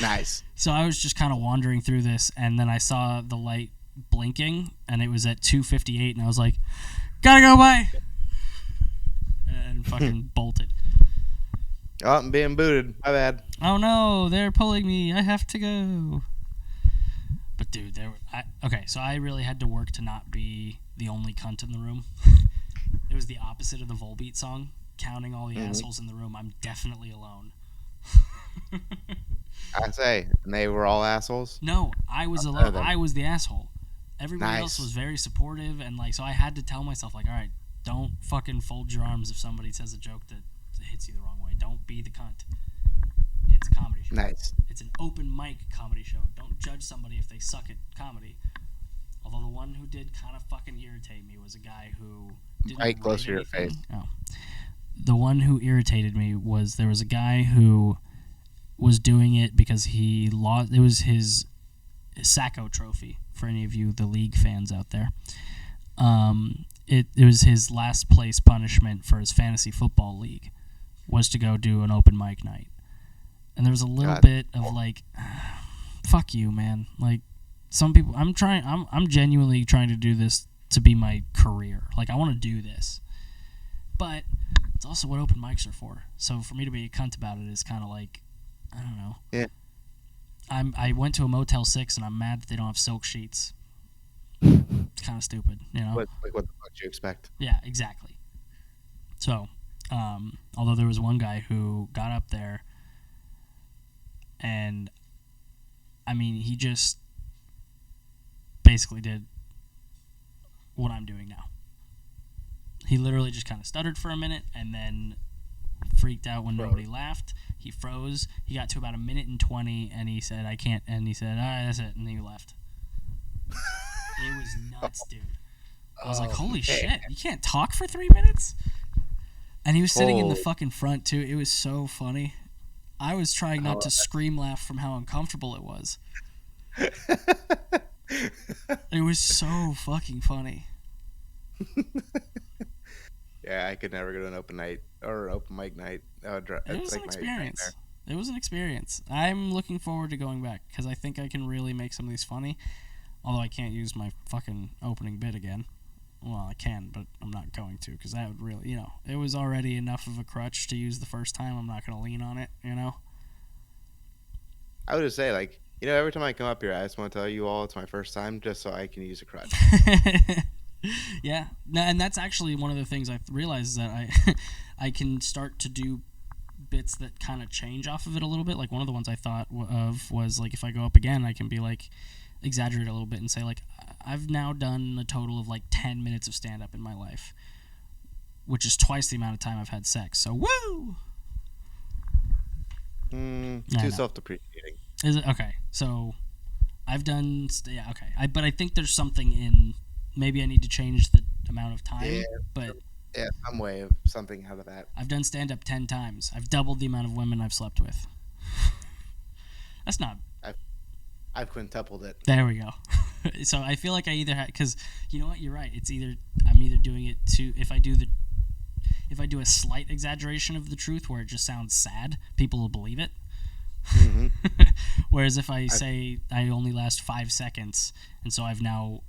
Nice. So I was just kind of wandering through this, and then I saw the light blinking, and it was at 2:58, and I was like, gotta go, bye! And fucking bolted. Oh, I'm being booted. My bad. Oh no, they're pulling me. I have to go. But dude, okay, so I really had to work to not be the only cunt in the room. It was the opposite of the Volbeat song. Counting all the assholes in the room, I'm definitely alone. I say, and they were all assholes? No, I was alone. I was the asshole. Everybody else was very supportive, and like, so I had to tell myself, like, all right, don't fucking fold your arms if somebody says a joke that hits you the wrong way. Don't be the cunt. It's a comedy show. Nice. It's an open mic comedy show. Don't judge somebody if they suck at comedy. Although the one who did kind of fucking irritate me was a guy who didn't Right close to your anything. face. Oh. The one who irritated me was there was a guy who was doing it because he lost. It was his Sacco Trophy for any of you the league fans out there. It was his last place punishment for his fantasy football league was to go do an open mic night, and there was a little bit of like, fuck you, man. Like, some people, I'm genuinely trying to do this to be my career. Like, I want to do this, but it's also what open mics are for. So for me to be a cunt about it is kind of like, I don't know. Yeah. I went to a Motel 6 and I'm mad that they don't have silk sheets. It's kind of stupid, you know? What the fuck do you expect? Yeah, exactly. So, although there was one guy who got up there and, I mean, he just basically did what I'm doing now. He literally just kind of stuttered for a minute and then freaked out when nobody laughed. He froze. He got to about 1:20 and he said, I can't. And he said, all right, that's it. And he left. It was nuts, dude. I was like, holy shit. You can't talk for 3 minutes? And he was sitting in the fucking front, too. It was so funny. I was trying not to scream laugh from how uncomfortable it was. It was so fucking funny. Yeah, I could never go to an open night or an open mic night. It was an experience. It was an experience. I'm looking forward to going back because I think I can really make some of these funny. Although I can't use my fucking opening bit again. Well, I can, but I'm not going to because that would really, you know, it was already enough of a crutch to use the first time. I'm not going to lean on it, you know? I would just say, like, you know, every time I come up here, I just want to tell you all it's my first time just so I can use a crutch. Yeah. No, and that's actually one of the things I realized is that I can start to do bits that kind of change off of it a little bit. Like one of the ones I thought of was like if I go up again, I can be like exaggerate a little bit and say like I've now done a total of like 10 minutes of stand up in my life, which is twice the amount of time I've had sex. So woo. Too self-depreciating. Is it okay? So I've done okay. But I think there's something in maybe I need to change the amount of time. Yeah, But some way of something out of that. I've done stand up 10 times. I've doubled the amount of women I've slept with. That's not. I've quintupled it. There we go. So I feel like I either have, because you know what, you're right. It's either I'm either doing it to if I do a slight exaggeration of the truth where it just sounds sad, people will believe it. Mm-hmm. Whereas if I say I only last 5 seconds, and so I've now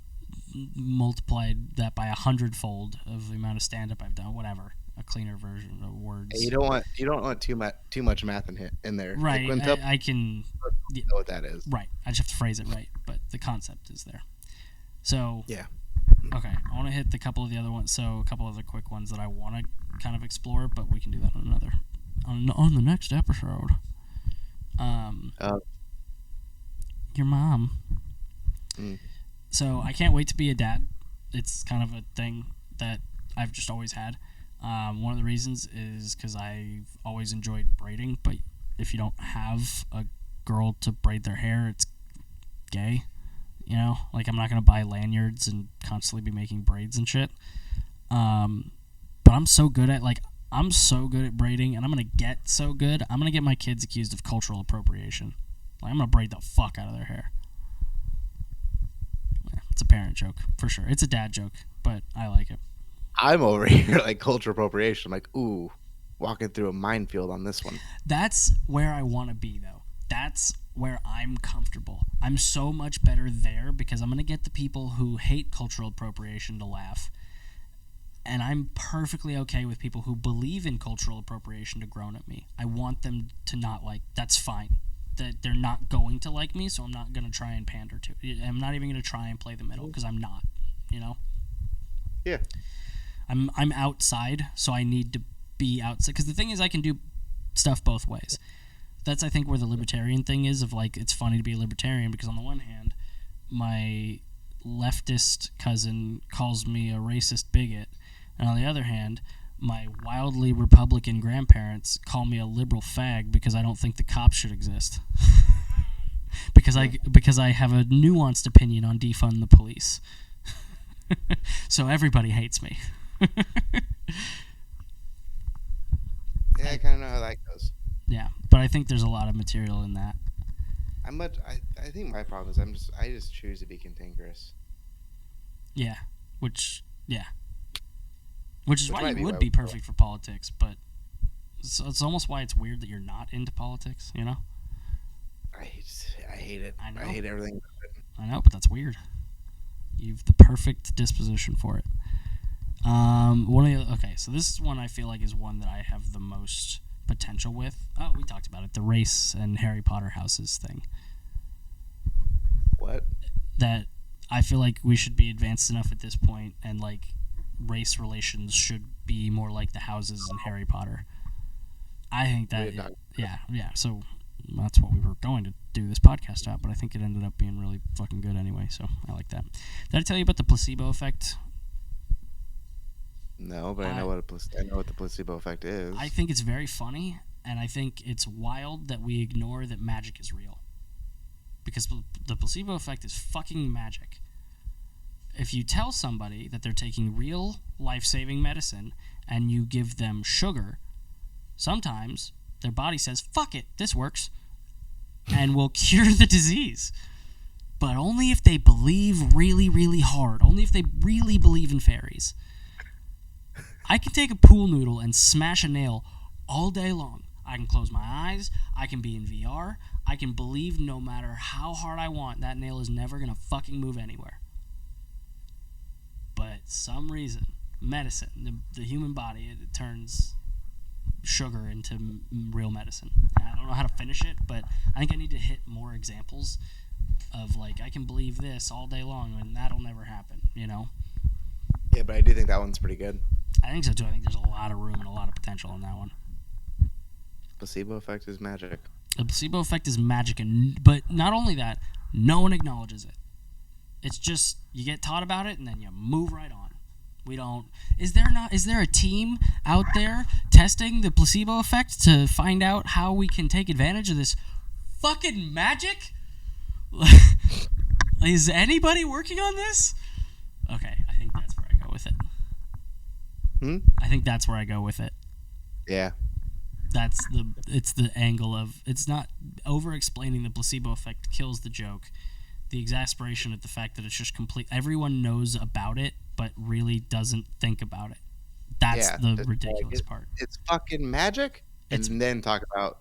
multiplied that by 100-fold of the amount of stand-up I've done, whatever, a cleaner version of words. You don't want too much math in there. Right. Like I can know what that is. Right. I just have to phrase it right, but the concept is there. So yeah. Okay, I want to hit a couple of the other ones. So a couple other quick ones that I want to kind of explore, but we can do that on the next episode. Your mom. So I can't wait to be a dad. It's kind of a thing that I've just always had. One of the reasons is because I've always enjoyed braiding, but if you don't have a girl to braid their hair, it's gay. You know, like I'm not gonna buy lanyards and constantly be making braids and shit. But I'm so good at braiding, and I'm gonna get so good. I'm gonna get my kids accused of cultural appropriation. Like I'm gonna braid the fuck out of their hair. Yeah, it's a parent joke for sure. It's a dad joke, but I like it. I'm over here like cultural appropriation. I'm like, ooh, walking through a minefield on this one. That's where I want to be, though. That's where I'm comfortable. I'm so much better there because I'm going to get the people who hate cultural appropriation to laugh. And I'm perfectly okay with people who believe in cultural appropriation to groan at me. I want them to not like, that's fine. That they're not going to like me, so I'm not going to try and pander to it. I'm not even going to try and play the middle because I'm not, you know? Yeah. I'm outside, so I need to be outside. Because the thing is, I can do stuff both ways. That's, I think, where the libertarian thing is of, like, it's funny to be a libertarian because on the one hand, my leftist cousin calls me a racist bigot, and on the other hand, my wildly Republican grandparents call me a liberal fag because I don't think the cops should exist. because I have a nuanced opinion on defund the police. So everybody hates me. Yeah, I kind of know how that goes. Yeah, but I think there's a lot of material in that. I think my problem is I just choose to be cantankerous. Yeah, which is why you would be perfect for politics, but it's almost why it's weird that you're not into politics, you know? I hate it. I know. I hate everything about it. I know, but that's weird. You've the perfect disposition for it. Okay, so this is one I feel like is one that I have the most potential with. Oh, we talked about it, the race and Harry Potter houses thing. What? That I feel like we should be advanced enough at this point, and like race relations should be more like the houses in Harry Potter. I think that yeah. So that's what we were going to do this podcast at, but I think it ended up being really fucking good anyway. So I like that. Did I tell you about the placebo effect? No, but I know what the placebo effect is. I think it's very funny, and I think it's wild that we ignore that magic is real. Because the placebo effect is fucking magic. If you tell somebody that they're taking real life-saving medicine and you give them sugar, sometimes their body says, fuck it, this works, and will cure the disease. But only if they believe really, really hard. Only if they really believe in fairies. I can take a pool noodle and smash a nail all day long. I can close my eyes. I can be in VR. I can believe no matter how hard I want, that nail is never going to fucking move anywhere. But some reason, medicine, the human body, it turns sugar into real medicine. I don't know how to finish it, but I think I need to hit more examples of, like, I can believe this all day long, and that'll never happen, you know? Yeah, but I do think that one's pretty good. I think so, too. I think there's a lot of room and a lot of potential in that one. placebo effect is magic. The placebo effect is magic, but not only that, no one acknowledges it. It's just you get taught about it and then you move right on. We don't. Is there a team out there testing the placebo effect to find out how we can take advantage of this fucking magic? Is anybody working on this? Okay, I think that's where I go with it. I think that's where I go with it. Yeah. It's the angle of it's not over explaining the placebo effect kills the joke. The exasperation at the fact that it's just complete. Everyone knows about it, but really doesn't think about it. That's the ridiculous part. It's fucking magic. And then talk about,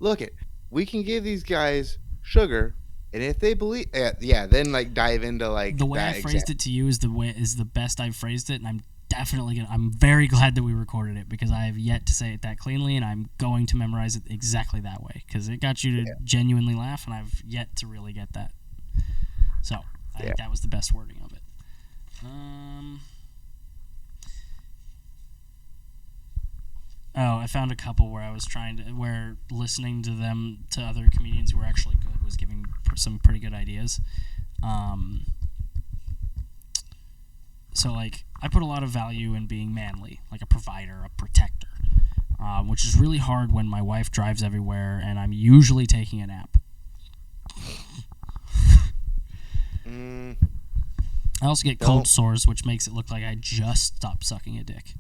look it, we can give these guys sugar, and if they believe, then like dive into like the way I phrased it to you is the best I've phrased it, and I'm very glad that we recorded it because I have yet to say it that cleanly, and I'm going to memorize it exactly that way because it got you to genuinely laugh, and I've yet to really get that. So I think that was the best wording of it. I found a couple where I was where listening to other comedians who were actually good was giving some pretty good ideas. So like I put a lot of value in being manly, like a provider, a protector, which is really hard when my wife drives everywhere and I'm usually taking a nap. I also get cold sores, which makes it look like I just stopped sucking a dick.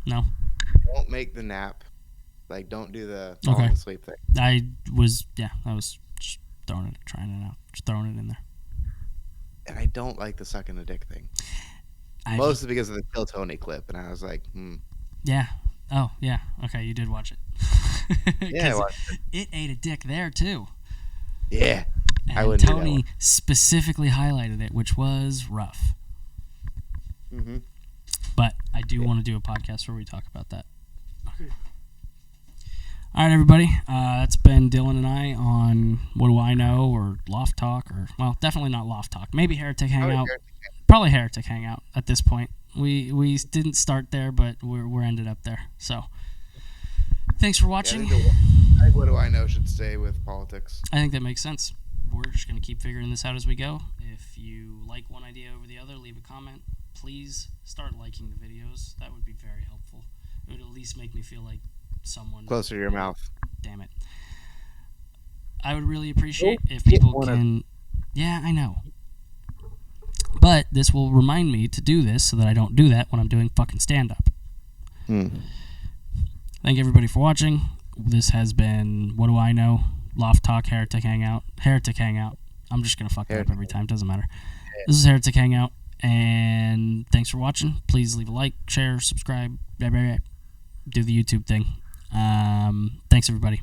No. Don't make the nap. Like, don't do the falling asleep thing. I was just throwing it in there. And I don't like the sucking a dick thing. Mostly because of the Kill Tony clip, and I was like, Yeah. Oh, yeah. Okay, you did watch it. Yeah, I watched it. It ate a dick there, too. Yeah. And I wouldn't Tony specifically highlighted it, which was rough. Mm-hmm. But I do want to do a podcast where we talk about that. Okay. All right, everybody. That's been Dylan and I on What Do I Know or Loft Talk, or well, definitely not Loft Talk. Maybe Heretic Hangout. Probably Heretic Hangout at this point. We didn't start there, but we're ended up there. So thanks for watching. I think What Do I Know should stay with politics. I think that makes sense. We're just going to keep figuring this out as we go. If you like one idea over the other, leave a comment. Please start liking the videos. That would be very helpful. It would at least make me feel like someone... Closer to your mouth. Damn it. I would really appreciate if people can... Yeah, I know. But this will remind me to do this so that I don't do that when I'm doing fucking stand-up. Thank everybody for watching. This has been What Do I Know? Loft Talk, Heretic Hangout. Heretic Hangout. I'm just going to fuck it up every time. Doesn't matter. This is Heretic Hangout. And thanks for watching. Please leave a like, share, subscribe. Do the YouTube thing. Thanks, everybody.